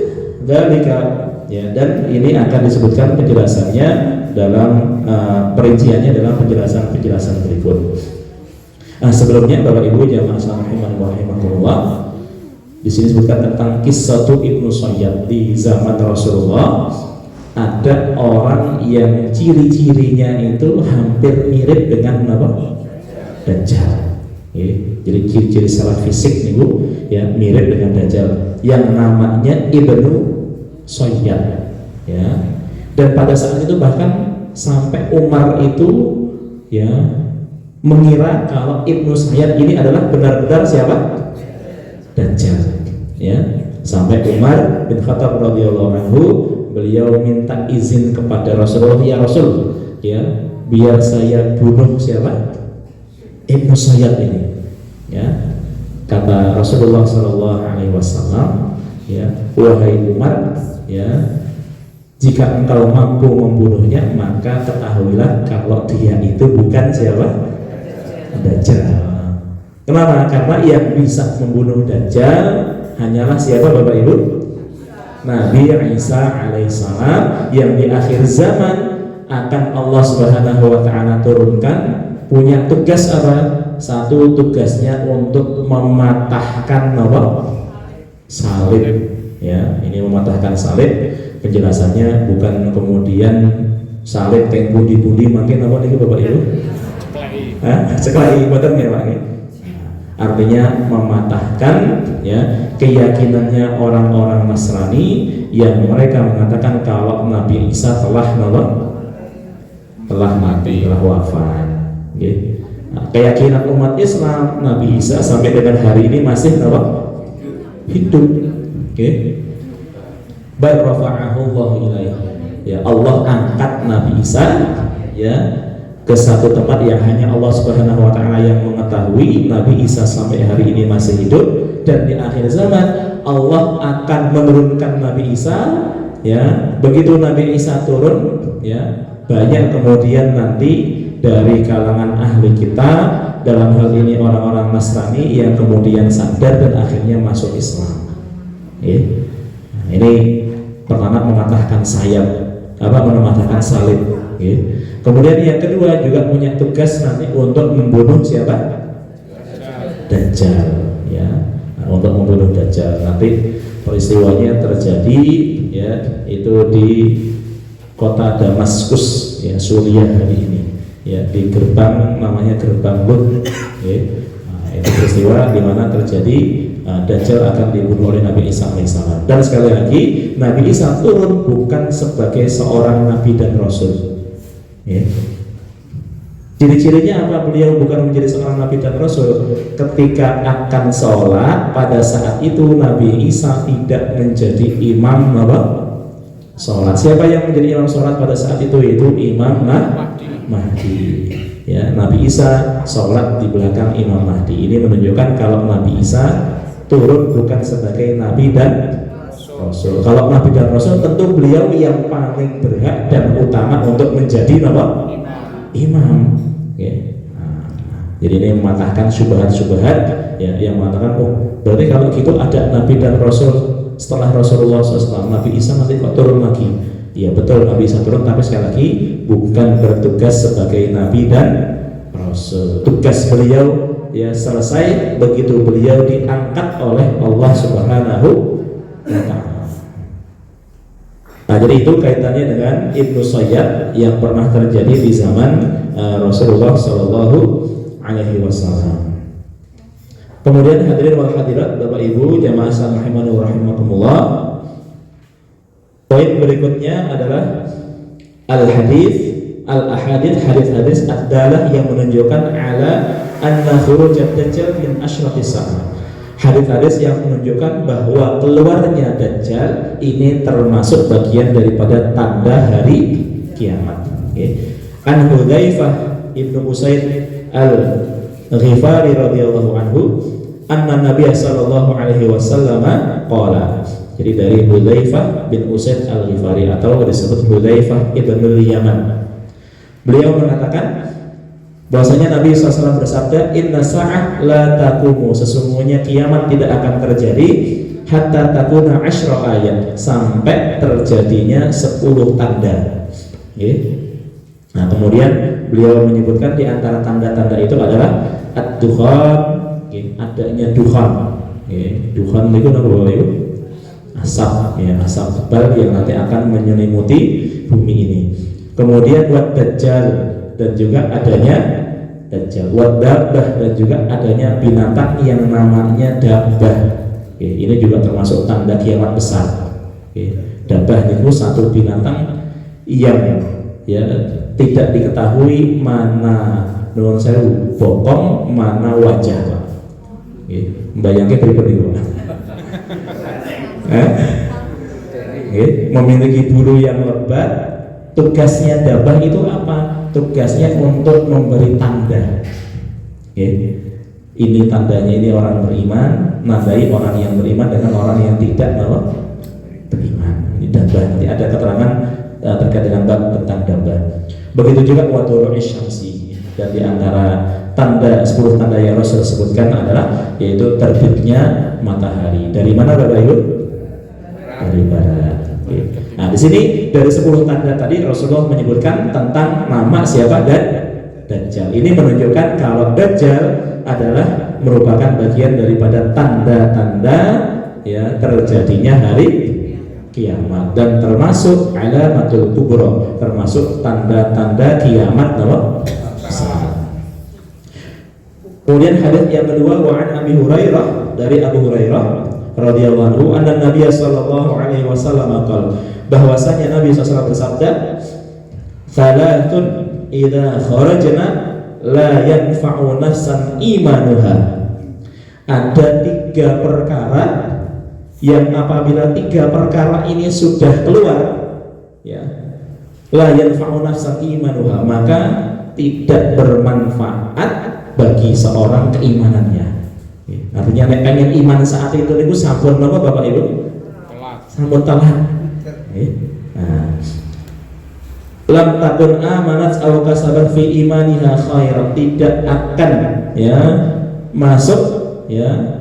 dalika, ya, dan ini akan disebutkan penjelasannya dalam perinciannya dalam penjelasan berikut. Nah, sebelumnya Bapak Ibu jamaah rahimakumullah, di sini disebutkan tentang kisah Ibnu Sayyad. Di zaman Rasulullah ada orang yang ciri-cirinya itu hampir mirip dengan Dajjal. Jadi ciri-ciri secara fisik nih Bu, ya, mirip dengan Dajjal, yang namanya Ibnu Sayyad, ya. Dan pada saat itu bahkan sampai Umar itu, ya, mengira kalau Ibnu Sayyad ini adalah benar-benar siapa? Dajjal, ya. Sampai Umar bin Khattab radhiyallahu anhu, beliau minta izin kepada Rasulullah, ya Rasul, ya, biar saya bunuh siapa? Ibnu Sayyad ini, ya. Kata Rasulullah sallallahu alaihi wasallam, ya, wahai Umar, ya, jika engkau mampu membunuhnya, maka ketahuilah kalau dia itu bukan siapa? Dajjal. Kenapa? Karena yang bisa membunuh Dajjal hanyalah siapa Bapak Ibu? Nabi Isa alaihissalam, yang di akhir zaman akan Allah Subhanahu wa taala turunkan, punya tugas apa? Satu, tugasnya untuk mematahkan salib, ya. Ini mematahkan salib, penjelasannya bukan kemudian salib kayak budi-budi makin apa nih Bapak Ibu? Sekali betul ya Pak. Artinya mematahkan, ya, keyakinannya orang-orang Nasrani yang mereka mengatakan kalau Nabi Isa telah mati, telah wafat. Nah, keyakinan umat Islam, Nabi Isa sampai dengan hari ini masih hidup. Bal rafa'ahu Allah ilaihi, ya, Allah angkat Nabi Isa, ya, ke satu tempat yang hanya Allah Subhanahu wa taala yang mengetahui. Nabi Isa sampai hari ini masih hidup, dan di akhir zaman Allah akan menurunkan Nabi Isa, ya. Begitu Nabi Isa turun, ya, banyak kemudian nanti dari kalangan ahli kita, dalam hal ini orang-orang Nasrani yang kemudian sadar dan akhirnya masuk Islam. Ya. Nah, ini pertama mematahkan sayap, mematahkan salib. Ya. Kemudian yang kedua juga punya tugas nanti untuk membunuh siapa? Dajjal. Ya. Nah, untuk membunuh Dajjal. Nanti peristiwanya terjadi, ya, itu di kota Damaskus, ya, Suriah hari ini, ya, di gerbang namanya gerbang Lut, ya. Nah, itu peristiwa di mana terjadi Dajjal akan dibunuh oleh Nabi Isa alaihissalam. Dan sekali lagi Nabi Isa turun bukan sebagai seorang nabi dan rasul, ya. Ciri-cirinya apa beliau bukan menjadi seorang nabi dan rasul? Ketika akan sholat pada saat itu Nabi Isa tidak menjadi imam sholat. Siapa yang menjadi imam sholat pada saat itu? Itu Imam Mahdi. Ya, Nabi Isa sholat di belakang Imam Mahdi. Ini menunjukkan kalau Nabi Isa turun bukan sebagai nabi dan rasul. Kalau nabi dan rasul tentu beliau yang paling berhak dan utama untuk menjadi imam. Ya. Nah, jadi ini mematahkan syubhat-syubhat, ya, yang mengatakan, oh berarti kalau gitu ada nabi dan rasul setelah Rasulullah SAW, Nabi Isa nanti kok turun lagi? Ya betul, Nabi Isa turun, tapi sekali lagi bukan bertugas sebagai nabi dan rasul. Tugas beliau, ya, selesai begitu beliau diangkat oleh Allah Subhanahu wa Ta'ala. Nah, jadi itu kaitannya dengan Ibnu Sayyad yang pernah terjadi di zaman Rasulullah Sallallahu Alaihi Wasallam. Kemudian hadirin wal hadirat, Bapak Ibu jamaah rahimani wa rahimakumullah. Poin berikutnya adalah al-ahadits, hadis-hadis adalah yang menunjukkan ala anna khurujat dajjal min asyrafis sa'ah. Hadis-hadis yang menunjukkan bahwa keluarnya Dajjal ini termasuk bagian daripada tanda hari kiamat. An Hudzaifah ibnu Usaid Al-Ghifari radhiyallahu anhu anna Nabiy sallallahu alaihi wasallam qala. Jadi dari Hudzaifah bin Usaid Al-Ghifari atau disebut Hudzaifah ibnu Yaman. Beliau mengatakan bahwasanya Nabi SAW bersabda, inna sa'ah la taqumu, sesungguhnya kiamat tidak akan terjadi hatta takuna asyra ayat, sampai terjadinya 10 tanda. Nah, kemudian beliau menyebutkan di antara tanda-tanda itu adalah ad-dukhan, adanya dukhan. Dukhan itu apa itu? Asap, ya, asap tebal yang nanti akan menyelimuti bumi ini. Kemudian wad dajjal, dan juga adanya dajjal, wad dabbah, dan juga adanya binatang yang namanya dabbah. Ini juga termasuk tanda kiamat besar. Dabbah itu satu binatang yang, ya, tidak diketahui mana nuwun sewu bokong mana wajah. Membayangkan pribadi memiliki bulu yang lebat. Tugasnya dabbah itu apa? Tugasnya untuk memberi tanda. Ini tandanya, ini orang beriman, nandai orang yang beriman dengan orang yang tidak beriman. Ini dabbah. Nanti ada keterangan terkait dengan bab tentang dabbah. Begitu juga wadhuru'i syamsi, dan di antara tanda 10 tanda yang Rasul sebutkan adalah yaitu terbitnya matahari. Dari mana Bapak Ibu? Dari barat. Nah, di sini dari 10 tanda tadi Rasulullah menyebutkan tentang nama siapa dan Dajjal. Ini menunjukkan kalau Dajjal adalah merupakan bagian daripada tanda-tanda, ya, terjadinya hari kiamat, dan termasuk alamatul kubra, termasuk tanda-tanda kiamat besar. Kemudian hadis yang kedua, wa an Abi Hurairah, dari Abu Hurairah radhiyallahu anhu, anna Nabiy sallallahu alaihi wasallam qala, bahwasanya Nabi SAW bersabda, salatun idza kharajna la yanfa'u nafsan imanuha. Ada 3 perkara yang apabila 3 perkara ini sudah keluar, ya, la yanfa'u nafsan imanuha, maka tidak bermanfaat bagi seorang keimanannya. Artinya nek pengen iman saat itu niku sampun napa Bapak Ibu? Telat. Sampun telat. Nggih. Nah. Lam takun amanat aw kasabat fi imaniha khairan, tidak akan ya masuk ya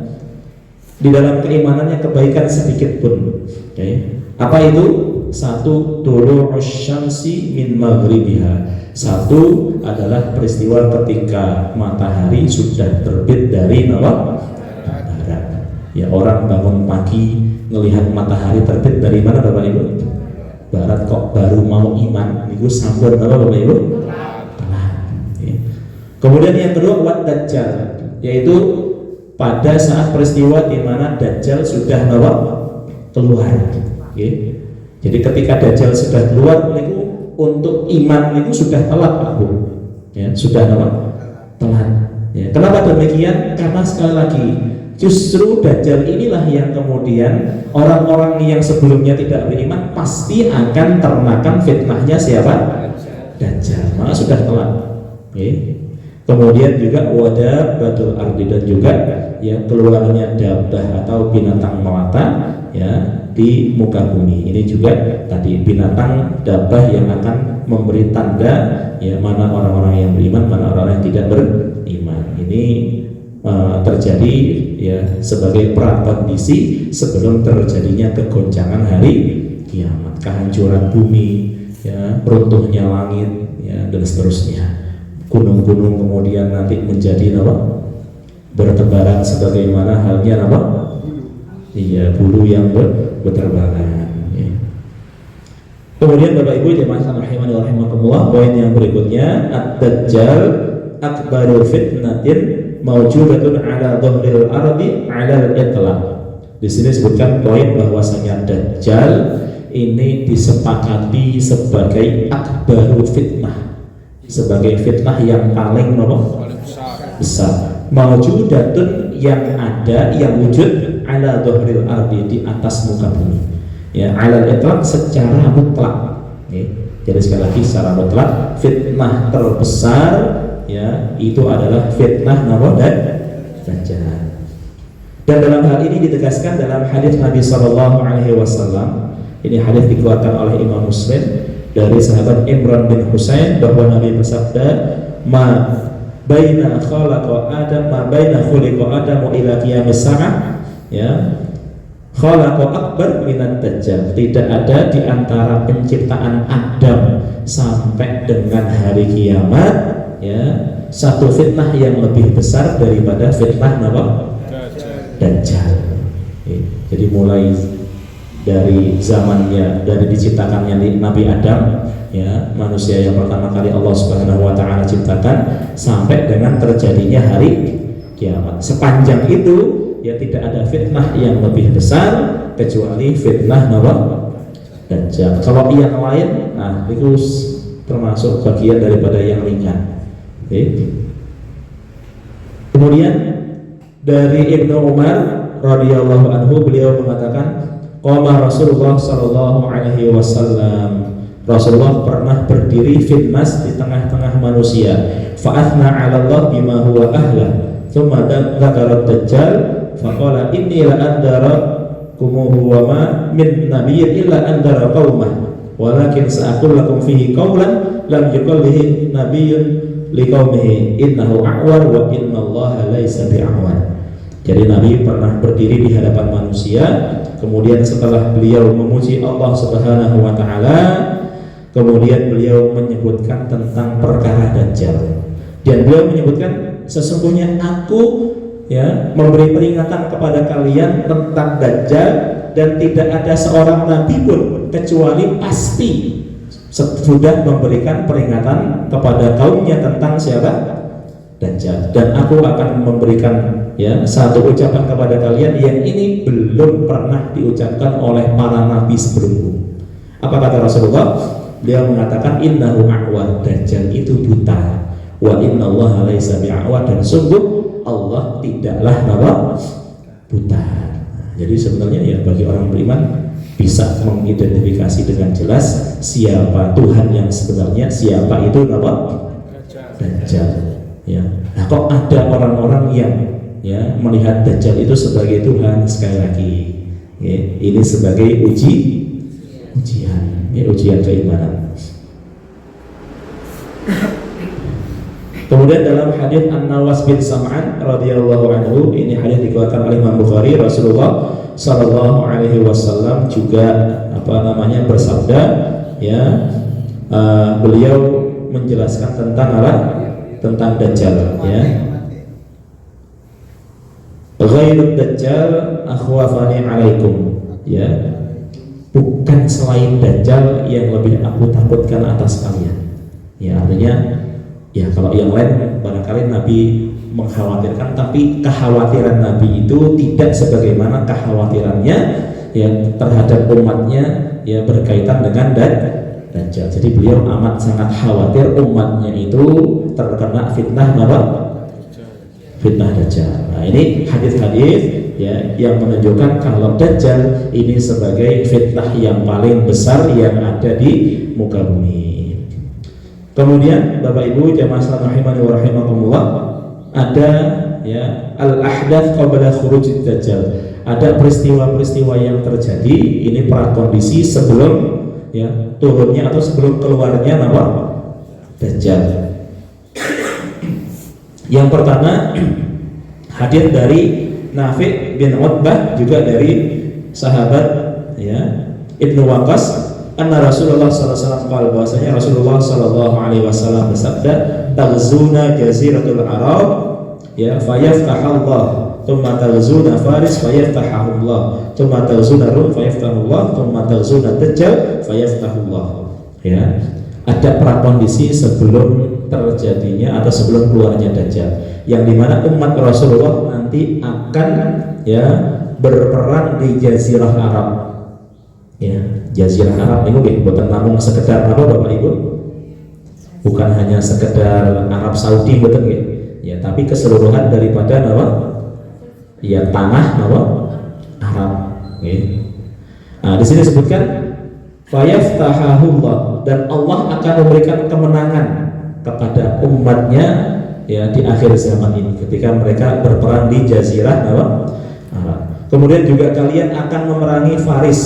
di dalam keimanannya kebaikan sedikit pun. Okay. Apa itu? Satu, tulu'us syamsi min maghribiha. Satu adalah peristiwa ketika matahari sudah terbit dari barat. Ya, orang bangun pagi ngelihat matahari terbit dari mana Bapak Ibu? Barat, kok baru mau iman niku sampun apa Bapak Ibu? Telat. Ya. Kemudian yang kedua wat dajjal, yaitu pada saat peristiwa di mana dajjal sudah keluar. Ya. Jadi ketika dajjal sudah keluar niku untuk iman niku sudah telat Pak Bu. Ya, sudah telat. Ya. Kenapa demikian? Karena sekali lagi justru dajjal inilah yang kemudian orang-orang yang sebelumnya tidak beriman pasti akan termakan fitnahnya siapa? Dajjal. Maka sudah telat. Okay. Kemudian juga wadah batul ardi, dan juga ya keluarnya dabbah atau binatang melata ya di muka bumi. Ini juga tadi binatang dabbah yang akan memberi tanda ya mana orang-orang yang beriman, mana orang-orang yang tidak beriman. Ini terjadi ya sebagai prakondisi sebelum terjadinya kegoncangan hari kiamat, kehancuran bumi, ya, runtuhnya langit, ya, dan seterusnya. Gunung-gunung kemudian nanti menjadi bertebaran sebagaimana halnya iya, bulu yang berterbangan. Ya. Kemudian Bapak Ibu jemaah rahimani wa rahimakumullah, poin yang berikutnya, ad-dajjal akbaru fitnatin maujudatun ala dhahril ardi ala al-itlaq. Di sini disebutkan poin bahwasanya dajjal ini disepakati sebagai akbaru fitnah, sebagai fitnah yang paling besar. Maujudatun yang ada, yang wujud ala dhahril ardi, di atas muka bumi. Ya, ala al-itlaq secara mutlak. Jadi sekali lagi secara mutlak fitnah terbesar ya itu adalah fitnah dajjal. Dan dalam hal ini ditegaskan dalam hadis Nabi SAW. Ini hadis dikeluarkan oleh Imam Muslim dari sahabat Imran bin Husain bahwa Nabi bersabda, ma baina khalaqa Adam ma baina khuliqa Adam ila qiyamis sa'ah, ya, khalaqa akbar minat dajjal. Tidak ada di antara penciptaan Adam sampai dengan hari kiamat ya satu fitnah yang lebih besar daripada fitnah dajjal. Jadi mulai dari zamannya, dari diciptakannya Nabi Adam ya, manusia yang pertama kali Allah Subhanahu wa taala ciptakan, sampai dengan terjadinya hari kiamat, sepanjang itu ya tidak ada fitnah yang lebih besar kecuali fitnah dajjal. Kalau yang lain, nah itu termasuk bagian daripada yang ringan. Kemudian dari Ibnu Umar radhiyallahu anhu, beliau mengatakan, qama Rasulullah sallallahu alaihi wasallam, Rasulullah pernah berdiri fitnas di tengah-tengah manusia, fa athna 'ala Allah bima huwa ahla, thumma dzakara dajjal fa qala inni la andarakum wa ma min nabiyyin illa andara qaumah walakin sa'aqul lakum fihi qawlan lam yuqallihi nabiyyun liqaumihi innahu a'war wa innallaha laisa bi'awar. Jadi Nabi pernah berdiri di hadapan manusia, kemudian setelah beliau memuji Allah Subhanahu wa taala, kemudian beliau menyebutkan tentang perkara dajjal. Dan beliau menyebutkan, sesungguhnya aku ya memberi peringatan kepada kalian tentang dajjal, dan tidak ada seorang nabi pun kecuali pasti sudah memberikan peringatan kepada kaumnya tentang siapa? Dajjal. Dan aku akan memberikan ya satu ucapan kepada kalian yang ini belum pernah diucapkan oleh para nabi sebelumku. Apa kata Rasulullah? Beliau mengatakan, innahu a'war, dajjal itu buta, wa innallaha laisa bi'awar, dan sungguh Allah tidaklah buta. Jadi sebenarnya ya bagi orang beriman bisa mengidentifikasi dengan jelas siapa Tuhan yang sebenarnya, siapa itu Dajjal. Ya. Nah, kok ada orang-orang yang ya melihat Dajjal itu sebagai Tuhan. Sekali lagi ya, ini sebagai ujian ya, ujian keimanan. Kemudian dalam hadis An-Nawas bin Sam'an radhiyallahu anhu, ini hadis dikeluarkan oleh Imam Bukhari, Rasulullah sallallahu alaihi wasallam juga bersabda ya, beliau menjelaskan tentang Dajjal ya. Ghairud Dajjal akhwafani alaikum ya. Bukan selain Dajjal yang lebih aku takutkan atas kalian. Ya, artinya ya kalau yang lain barangkali Nabi mengkhawatirkan, tapi kekhawatiran Nabi itu tidak sebagaimana kekhawatirannya ya terhadap umatnya ya berkaitan dengan Dajjal. Jadi beliau amat sangat khawatir umatnya itu terkena fitnah Dajjal. Nah, ini hadis-hadis ya yang menunjukkan kalau Dajjal ini sebagai fitnah yang paling besar yang ada di muka bumi. Kemudian Bapak Ibu jamaah sekalian rahimani wa rahimakumullah, ada ya al-ahdath qabla khurujid Dajjal. Ada peristiwa-peristiwa yang terjadi, ini prakondisi sebelum ya turunnya atau sebelum keluarnya Dajjal. Yang pertama hadis dari Nafi' bin Utbah, juga dari sahabat ya Ibnu Waqqas, anna Rasulullah sallallahu alaihi wasallam qala, bahwasanya Rasulullah sallallahu alaihi wasallam bersabda, taghzuna jaziratul Arab ya fayaftahullah, thumma taghzuna Faris fayaftahullah, thumma taghzuna Rum fayaftahullah, thumma taghzuna Dajjal fayaftahullah. Ya, ada prakondisi sebelum terjadinya atau sebelum keluarnya Dajjal, yang dimana umat Rasulullah nanti akan ya berperang di Jazirah Arab. Ya, Jazirah Arab ini bukan namun sekedar apa Bapak Ibu, bukan hanya sekedar Arab Saudi betul ya, tapi keseluruhan daripada ya tanah Arab ya. Nah, di sini disebutkan fayaftahahullah, dan Allah akan memberikan kemenangan kepada umatnya ya di akhir zaman ini ketika mereka berperang di Jazirah Arab. Kemudian juga kalian akan memerangi Faris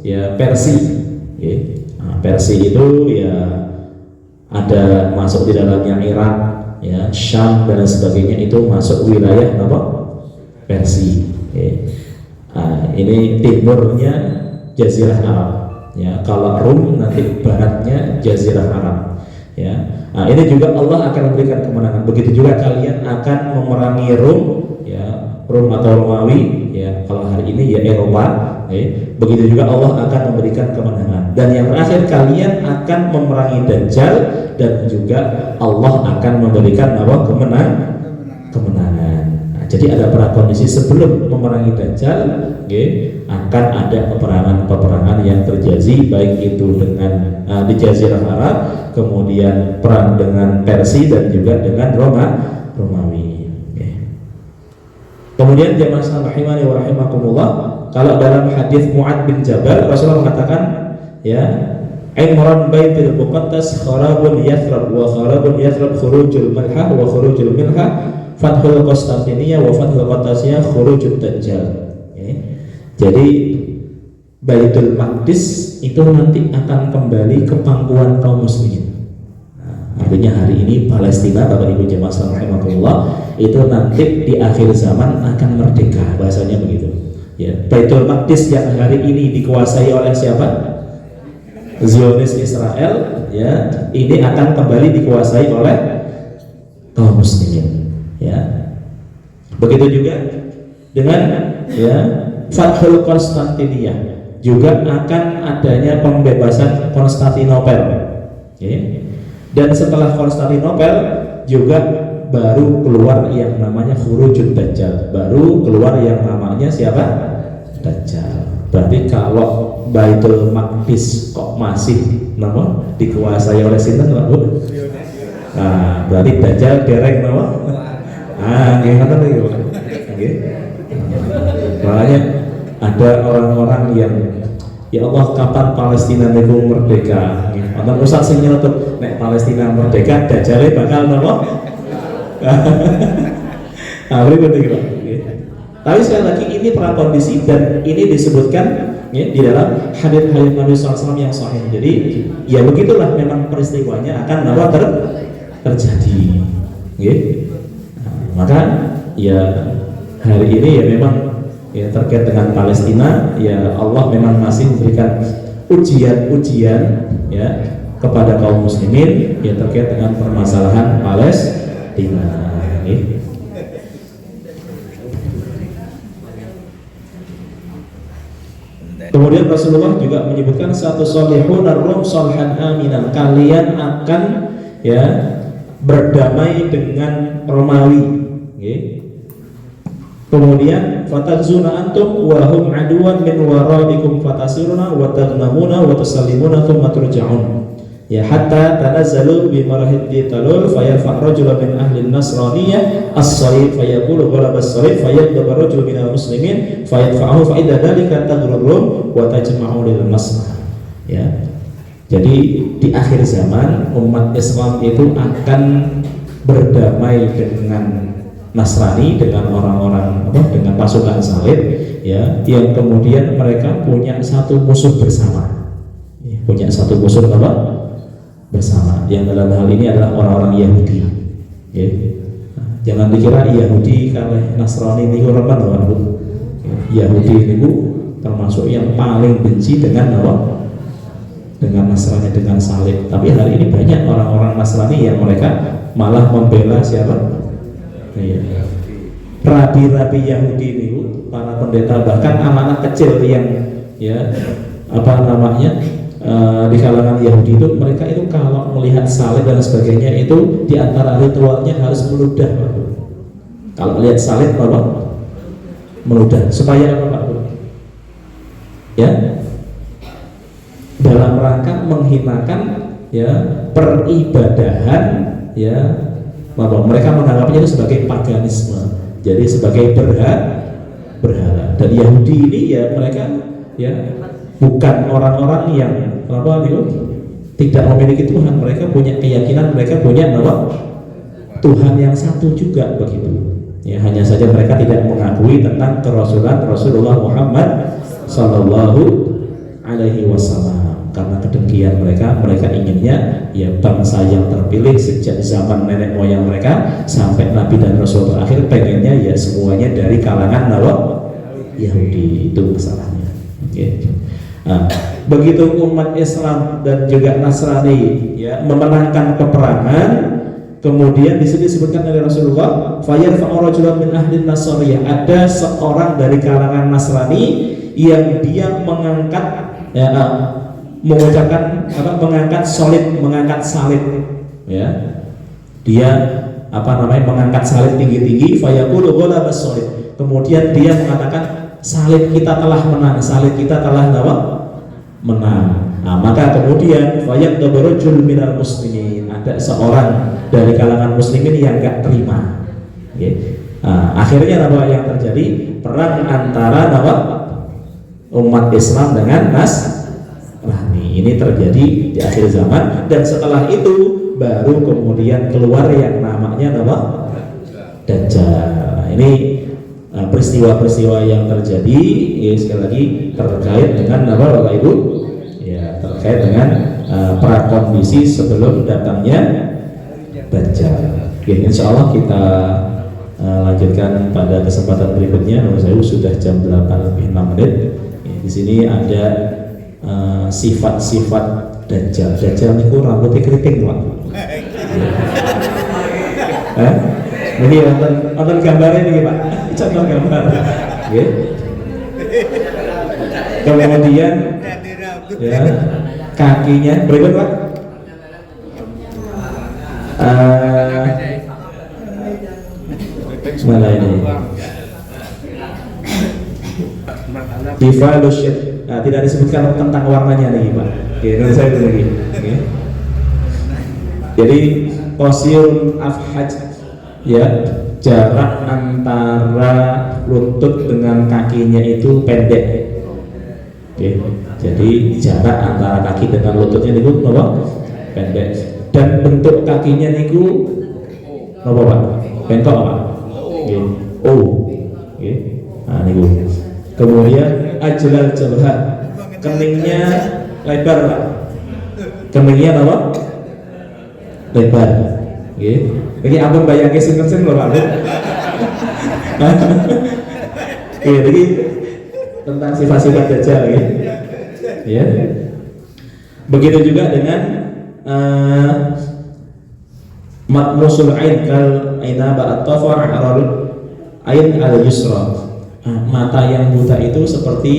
ya, Persia ya. Nah, Persia itu ya ada masuk di dalamnya Irak ya, Syam dan sebagainya, itu masuk wilayah Persia ya. Nah, ini timurnya Jazirah Arab ya, kalau Rum nanti baratnya Jazirah Arab ya. Nah, ini juga Allah akan memberikan kemenangan. Begitu juga kalian akan memerangi Rum ya, Rum atau Romawi ya, kalau hari ini ya Eropa. Begitu juga Allah akan memberikan kemenangan. Dan yang terakhir, kalian akan memerangi Dajjal, dan juga Allah akan memberikan kemenangan. Nah, jadi ada prakondisi sebelum memerangi Dajjal, akan ada peperangan yang terjadi, baik itu dengan di Jazirah Arab, kemudian perang dengan Persia, dan juga dengan Romawi. Kemudian jamaah sekalian rahimani wa rahimakumullah, kalau dalam hadis Mu'ad bin Jabal, Rasulullah mengatakan ya, Imran baitil muqaddas kharabun Yathrab, wa kharabun Yathrab khurujul malha wa khurujul milha, fathul Konstantinia wa fathul Qadasiyah khurujul Dajjal. Jadi Baitul Maqdis itu nanti akan kembali ke pangkuan kaum muslimin. Artinya hari ini Palestina, Bapak Ibu jemaah sekalian rahimakumullah, itu nanti di akhir zaman akan merdeka, bahasanya begitu. Ya, Baitul Maqdis yang hari ini dikuasai oleh siapa? Zionis Israel, ya, ini akan kembali dikuasai oleh kaum muslimin. Ya, begitu juga dengan ya Fathul Konstantinia, juga akan adanya pembebasan Konstantinopel. Ya. Dan setelah Konstantinopel juga baru keluar yang namanya Khurujud Dajjal, baru keluar yang namanya siapa? Dajjal. Berarti kalau Baitul Maqdis kok masih dikuasai oleh sinten, Pak Bu? Nah, berarti Dajjal dereng nama? Gimana nih, Pak? Makanya ada orang-orang yang ya Allah, kapan Palestina niku merdeka? Wonten Ustaz sing nyelotok nek Palestina merdeka Dajjal bakal napa? Nah, berikut iki, Pak. Tapi sekali lagi ini prakondisi dan ini disebutkan ya, di dalam hadits Nabi SAW yang sahih. Jadi ya begitulah memang peristiwanya akan terjadi. Ya. Nah, maka ya hari ini ya memang ya terkait dengan Palestina ya Allah memang masih memberikan ujian-ujian ya kepada kaum muslimin ya terkait dengan permasalahan Palestina. Ya. Kemudian Rasulullah juga menyebutkan satu solihun ar-rum solhan aminan, kalian akan ya berdamai dengan Romawi. Okay. Kemudian fatazuna antum wa hum aduwan min waraikum fatasiruna wa taghnamuna wa tusallimuna thumma turja'un. Ya hatta tanazzalu bi marahid talul fayarfa' rajulun min ahli an-nasraniyah as-sarif fayaqulu ghalaba as-sarif fayadhhabu rajulun min al-muslimin fayadfa'uhu fa idza dzalika tadurrum wa tajma'u lil maslah. Ya. Jadi di akhir zaman umat Islam itu akan berdamai dengan Nasrani, dengan orang-orang dengan pasukan salib ya, yang kemudian mereka punya satu musuh bersama. Ya, punya satu musuh apa? Bersama, yang dalam hal ini adalah orang-orang Yahudi. Ya. Nah, jangan dikira Yahudi kalau Nasrani ini orang apa? Yahudi itu termasuk yang paling benci dengan apa? Dengan Nasrani, dengan salib. Tapi hari ini banyak orang-orang Nasrani yang mereka malah membela siapa? Ya. Rabi-rabi Yahudi ini, para pendeta bahkan anak-anak kecil yang ya apa namanya di kalangan Yahudi itu, mereka itu kalau melihat salib dan sebagainya itu di antara ritualnya harus meludah. Kalau melihat salib apa? Meludah. Supaya apa Pak? Ya, dalam rangka menghinakan ya peribadahan ya, mereka menganggapnya itu sebagai paganisme, jadi sebagai berhala. Dan Yahudi ini ya mereka ya bukan orang-orang yang apa itu tidak memiliki Tuhan, mereka punya keyakinan, mereka punya apa? Tuhan yang satu juga begitu. Ya hanya saja mereka tidak mengakui tentang kerasulan Rasulullah Muhammad Sallallahu Alaihi Wasallam karena kedengkian mereka inginnya ya bangsa yang terpilih sejak zaman nenek moyang mereka sampai Nabi dan Rasul terakhir pengennya ya semuanya dari kalangan Yahudi. Itu masalahnya. Okay. Nah, begitu umat Islam dan juga Nasrani ya memenangkan peperangan, kemudian di sini disebutkan oleh Rasulullah, fayarfa'u rajulan min ahli nasraniyah, ada seorang dari kalangan Nasrani yang dia mengangkat ya, mengucapkan mengangkat salib ya, dia mengangkat salib tinggi-tinggi, fayaqulu ghalaba as-salib, kemudian dia mengatakan salib kita telah menang, salib kita telah menang. Nah, maka kemudian fayaqdabu rajul minal muslimin, ada seorang dari kalangan muslimin yang enggak terima. Okay. Nah, akhirnya apa yang terjadi? Perang antara umat Islam dengan Nasrani. Ini terjadi di akhir zaman, dan setelah itu baru kemudian keluar yang namanya Dajjal. Nah, ini peristiwa-peristiwa yang terjadi ya, sekali lagi terkait dengan Bapak Ibu ya, terkait dengan prakondisi sebelum datangnya Dajjal. Ya, insya Allah kita lanjutkan pada kesempatan berikutnya. Menurut saya sudah jam 8:06. Di sini ada sifat-sifat Dajjal. Dajjal itu rambutnya keriting, Pak. Ini nonton gambarnya nih, Pak. Contoh gambar. Okay. Kemudian ya, kakinya berikut, Pak. Mana ini? Divalushit. Nah, tidak disebutkan tentang warnanya nih, Pak. Oke, saya dulu lagi. Oke. Jadi qasirun afhaj ya, jarak antara lutut dengan kakinya itu pendek. Oke. Jadi jarak antara kaki dengan lututnya itu pendek. Dan bentuk kakinya niku Pak? Bengkok, Pak. Oke. Nah, ini. Kemudian ajlal jalha, keningnya lebar Pak. Keningnya apa? Lebar. Nggih. Iki ampun bayangke sing-sing lho Pak. Jadi tentang sifat-sifat Dajjal ya. Begitu juga dengan matmusul ain kal ainaba at-tafa al ain al-yusra. Mata yang buta itu seperti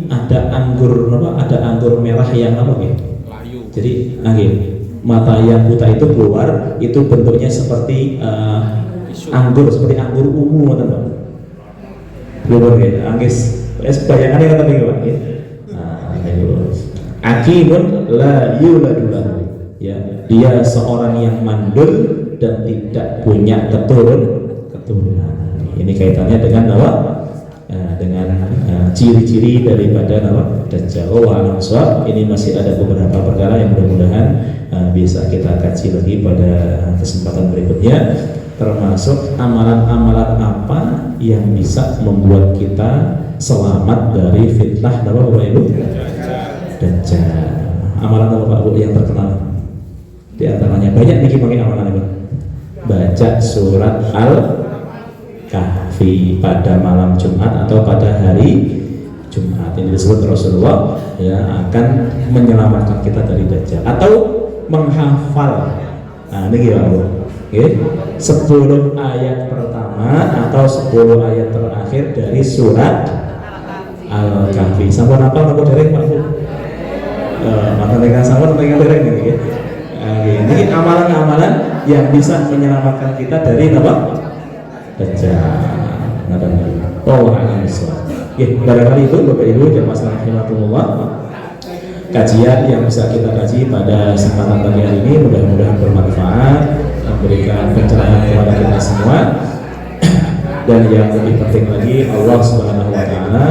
ada anggur ada anggur merah yang layu. Jadi mata yang buta itu keluar, itu bentuknya seperti anggur, seperti anggur ungu teman-teman. Belum ya, anggis. Bayangannya kan tadi Pak. Akimun la yuladullah. Ya, dia seorang yang mandul dan tidak punya keturunan. Ini kaitannya dengan apa? Dengan ciri-ciri daripada Dajjal. Ini masih ada beberapa perkara yang mudah-mudahan bisa kita kaji lagi pada kesempatan berikutnya, termasuk amalan-amalan apa yang bisa membuat kita selamat dari fitnah Bapak Ibu Dajjal. Amalan apa Pak Bu yang terkenal? Di antaranya banyak nih pakai amalan itu. Baca surat Al-Kahfi pada malam Jumat atau pada hari Jumat. Ini disebut Rasulullah ya akan menyelamatkan kita dari Dajjal. Atau menghafal. Nah, ini gimana Bu? Okay. 10 ayat pertama atau 10 ayat terakhir dari surat Al-Kahfi. Sampun apa nopo dereng Pak Bu? Mata dengan sampun dengan dereng ini. Ini amalan-amalan yang bisa menyelamatkan kita dari apa? Dajjal. Oh, barangkali itu Bapak Ibu jamaah rahimakumullah, kajian yang bisa kita kaji pada kesempatan pagi hari ini mudah-mudahan bermanfaat, memberikan pencerahan kepada kita semua. Dan yang lebih penting lagi, Allah Subhanahu wa taala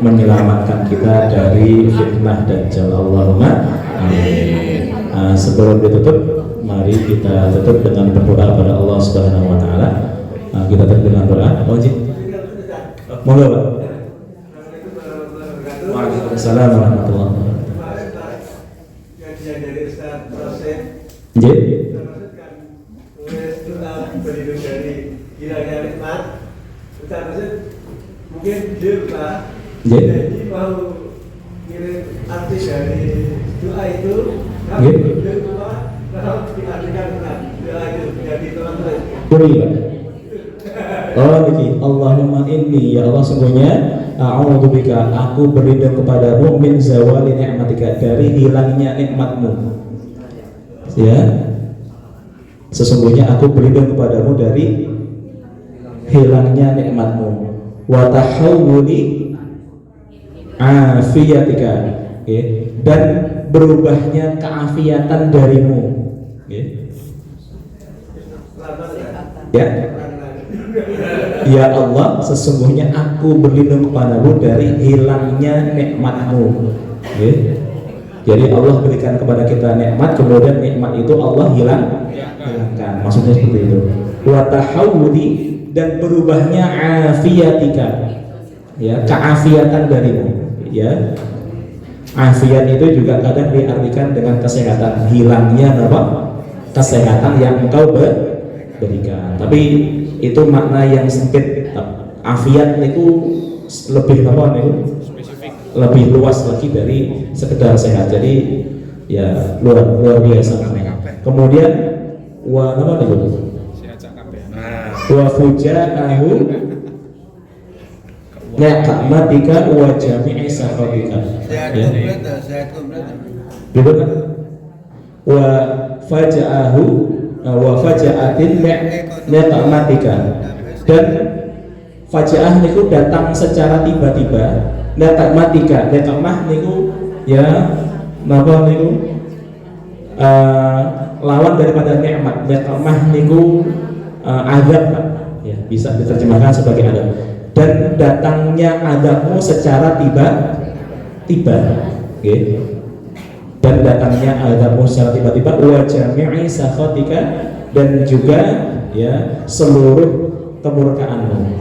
menyelamatkan kita dari fitnah Dajjal. Allahumma amin. Sebelum ditutup, mari kita tutup dengan berdoa pada Allah Subhanahu wa taala. Kita tutup dengan doa. Monggo Pak. Waalaikumsalam warahmatullahi wabarakatuh. Kajian dari Ustaz proses Nggih. berlindung dari hilangnya nikmat. Ustaz proses mungkin dia Pak. Jadi mau kirim arti dari doa itu, kalau diartikan benar doa itu jadi teman-teman. Oh niki, Allahumma inni, ya Allah sungguhnya a'udzubika, aku berlindung kepadamu min zawali ni'matika, dari hilangnya nikmatmu. Ya, sesungguhnya aku berlindung kepadamu dari hilangnya nikmatmu. Wa tahawuli afiyatika, dan berubahnya keafiatan darimu. Ya. Ya Allah, sesungguhnya aku berlindung kepadamu dari hilangnya nikmatmu. Jadi Allah berikan kepada kita nikmat, kemudian nikmat itu Allah hilangkan. Maksudnya seperti itu. Wa tahawudi, dan berubahnya afiyatika, ya, keafiatan darimu. Ya, afiat itu juga kadang diartikan dengan kesehatan, hilangnya apa? Kesehatan yang engkau berikan. Tapi itu makna yang sempit. Afiat itu lebih apa nih? Spesifik. Lebih luas lagi dari sekedar sehat. Jadi ya luar biasa. Kemudian wa apa nih? Sehat kabeh. Wa fuja'ahu ni'matika wa jami'i sahabatika. Sehat komplit. Betul kan? Wa faja'ahu wa faja'atin ni'matika, dan faja'ah niku datang secara tiba-tiba, ni'matika, ni'mah niku ya napa niku lawan daripada nikmat. Ni'mah niku azab ya, bisa diterjemahkan sebagai azab. Dan datangnya azabmu secara tiba-tiba, okay. Dan datangnya azabmu secara tiba-tiba, wa jami'i sakhatika, dan juga ya seluruh kemurkaanmu.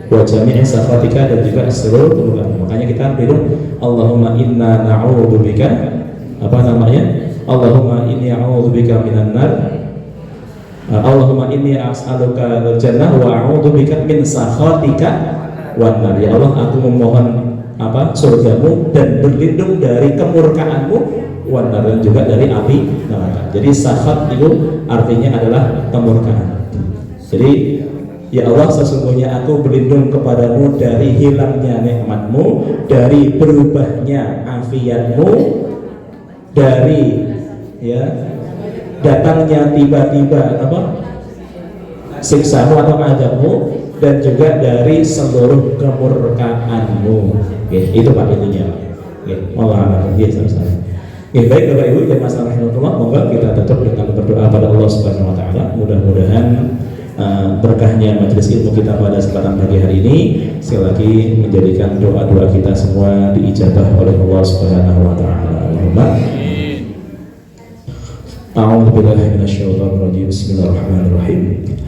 Wa jami'i sakhatika, dan juga seluruh keburukan. Makanya kita bilang Allahumma inna na'udzubika, apa namanya? Allahumma inni a'udzubika minan nar. Allahumma inni as'aluka al-jannah wa a'udzubika min sakhatika wan nar. Ya Allah, aku memohon surgamu dan berlindung dari kemurkaanmu, wan nar, dan juga dari api neraka. Jadi sakhat itu artinya adalah kemurkaan. Jadi ya Allah, sesungguhnya aku berlindung kepadamu dari hilangnya nikmatmu, dari berubahnya afiatmu, dari datangnya tiba-tiba siksamu atau azabmu, dan juga dari seluruh kemurkaanmu. Itu Pak intinya. Allah sama-sama. Baik Bapak Ibu dan masalah rahmatullah, moga kita tetap dengan berdoa pada Allah Subhanahu wa taala. Mudah-mudahan berkahnya majelis ilmu kita pada kesempatan pagi hari ini sekali lagi menjadikan doa-doa kita semua diijabah oleh Allah Subhanahu wa taala. A'udzu billahi minasyaitonir rajim. Bismillahirrahmanirrahim.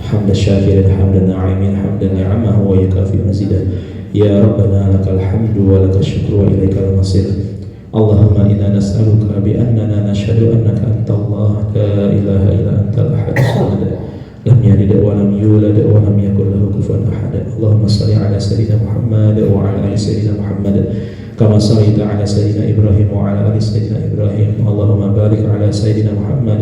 Hamdan syakirin, hamdan na'imin, hamdan ni'amahu wa yakafi mazidah. Ya Rabbana lakal hamdu wa lakal syukru wa ilaikal masir. Allahumma inna nas'aluka bi annana nashhadu annaka antallah la ilaha illa antal ahad as-samad lam yalid wa lam yulad wa lam yakul lahu kufuwan ahad. Allahumma shalli ala sayyidina Muhammad wa ala ali sayyidina Muhammad kama shallaita ala sayyidina Ibrahim wa ala ali sayyidina Ibrahim. Allahumma barik ala sayyidina Muhammad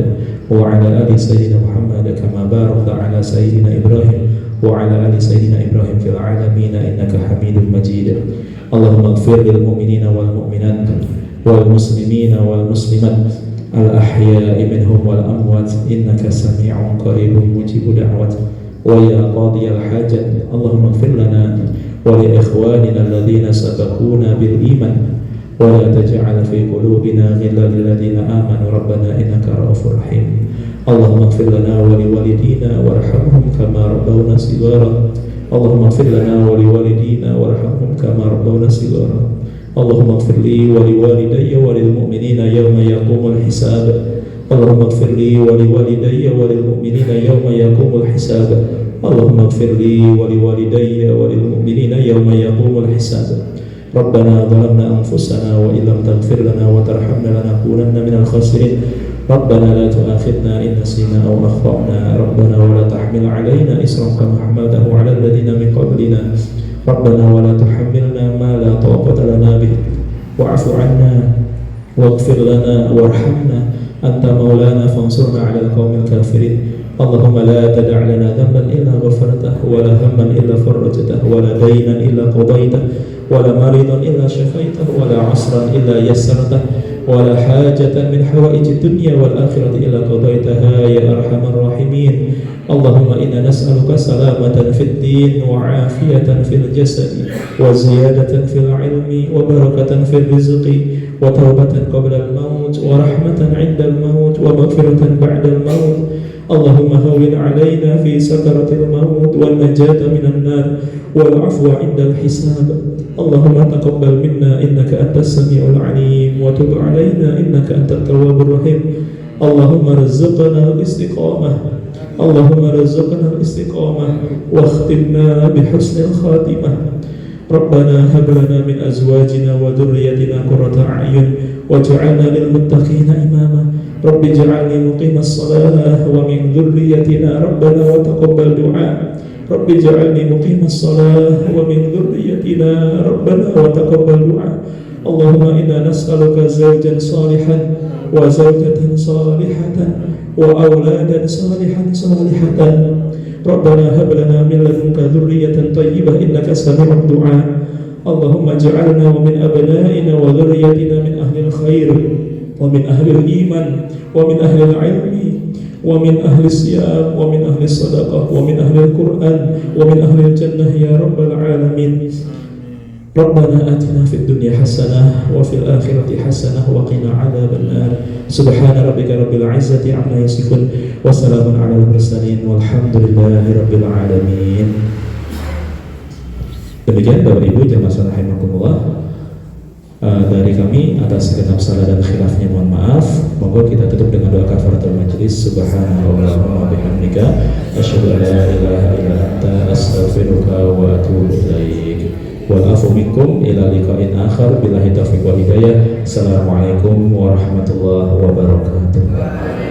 wa ala ali sayyidina Muhammad kama barakta ala sayyidina Ibrahim wa ala ali sayyidina Ibrahim fil alamin innaka Hamidum Majid. Allahumma ighfir lil mu'minina wal mu'minat wal muslimina wal muslimat al ahya'i minhum wal amwat innaka sami'un qaribun mujibud da'wat. Wa ya qadiyal hajat, Allahumma ighfir lana wa li ikhwanina alladhina sabaquna bil iman wa la taj'al fi qulubina ghillan lil ladzina amanu rabbana innaka ra'ufur rahim. Allahumma ighfir lana wa li walidina warhamhum kama rabbawna shighara. Allahumma ighfir lana wa li walidina warhamhum kama rabbawna shighara. Allahumma ighfir li wa li walidayya wa lil mu'minina yawma yaqumul hisab. Allahumma ighfir li wa li walidayya wa lil mu'minina yawma yaqumul hisab. Allahumma ighfir li wa li walidayya wa lil mu'minina yawma yaqumul hisab. Rabbana zalamna anfusana wa illam taghfir lana wa tarhamna lanakunanna minal khasirin. Rabbana la tu'akhidna in nasina aw akhtana. Rabbana wa la tahmil 'alaina isran kama hamaltahu 'alal ladzina min qablina. Rabbana wa la tuhammilna ma la taqata lana bih wa'fu 'anna waghfir lana warhamna anta maulana fansurna 'alal qaumil kafirin. Allahumma la tada' lana dhanban illa ghafartahu wa la hamman illa farajtahu wa la daynan illa qadaytahu wa la maridan illa shafaitahu wa la 'asran illa yassartahu wa la hajatan min hawaijid dunya wal akhirati illa qadaytaha ya arhamar rahimin. Allahumma inna nas'aluka salamatan fid din wa afiyatan fil jasad wa ziyadatan fil ilmi wa barakatan fil rizqi wa tawbatan qabla al maut wa rahmatan 'inda al maut wa maghfiratan ba'da al maut. Allahumma hawwin 'alaina fi sakaratil maut wan najata minan nar wal 'afwa 'inda al hisab. Allahumma taqabbal minna innaka antas samiul 'alim wa tub 'alaina innaka antat tawwabur rahim. Allahumma rizqna al istiqamah. Allahumma rizqna al-istiqamah wa khtimna bihusnil khatimah. Rabbana hab lana min azwajina wa dhurriyyatina qurrata a'yun waj'alna lil muttaqina imama. Rabbi ij'alni muqimas shalah wa min dhurriyyatina rabbana wa taqabbal du'a. Rabbi ij'alni muqimas shalah wa min dhurriyyatina rabbana wa taqabbal du'a. Allahumma inna nas'aluka zawjan salihan wa zawjatan salihatan wa auladan salihan salihatan. Rabbana hab lana min ladunka dhurriyyatan thayyibah innaka sami'ud du'a. Allahumma ij'alna wa min abna'ina wa dhurriyyatina min ahlil khair wa min ahlil iman wa min ahlil ilmi wa min ahli siyam wa min ahli sadaqah wa min ahlil Qur'an wa min ahlil jannah ya rabbal alamin. Rabbana atina fid dunya hasanah wa fil akhirati hasanah wa qina adzaban nar. Subhana rabbika rabbil izzati amma yasifun wa salamun alal mursalin walhamdulillahi rabbil alamin. Demikian Bapak Ibu jamaah rahimakumullah, dari kami atas segenap salah dan khilafnya mohon maaf. Moga kita tutup dengan doa kafaratul majlis. Subhanallahumma wa bihamdika asyhadu an la ilaha illa anta astaghfiruka wa atubu ilaik. Wal afu minkum ila liqa'in akhar billahi taufiq wal hidayah. Assalamualaikum warahmatullahi wabarakatuh.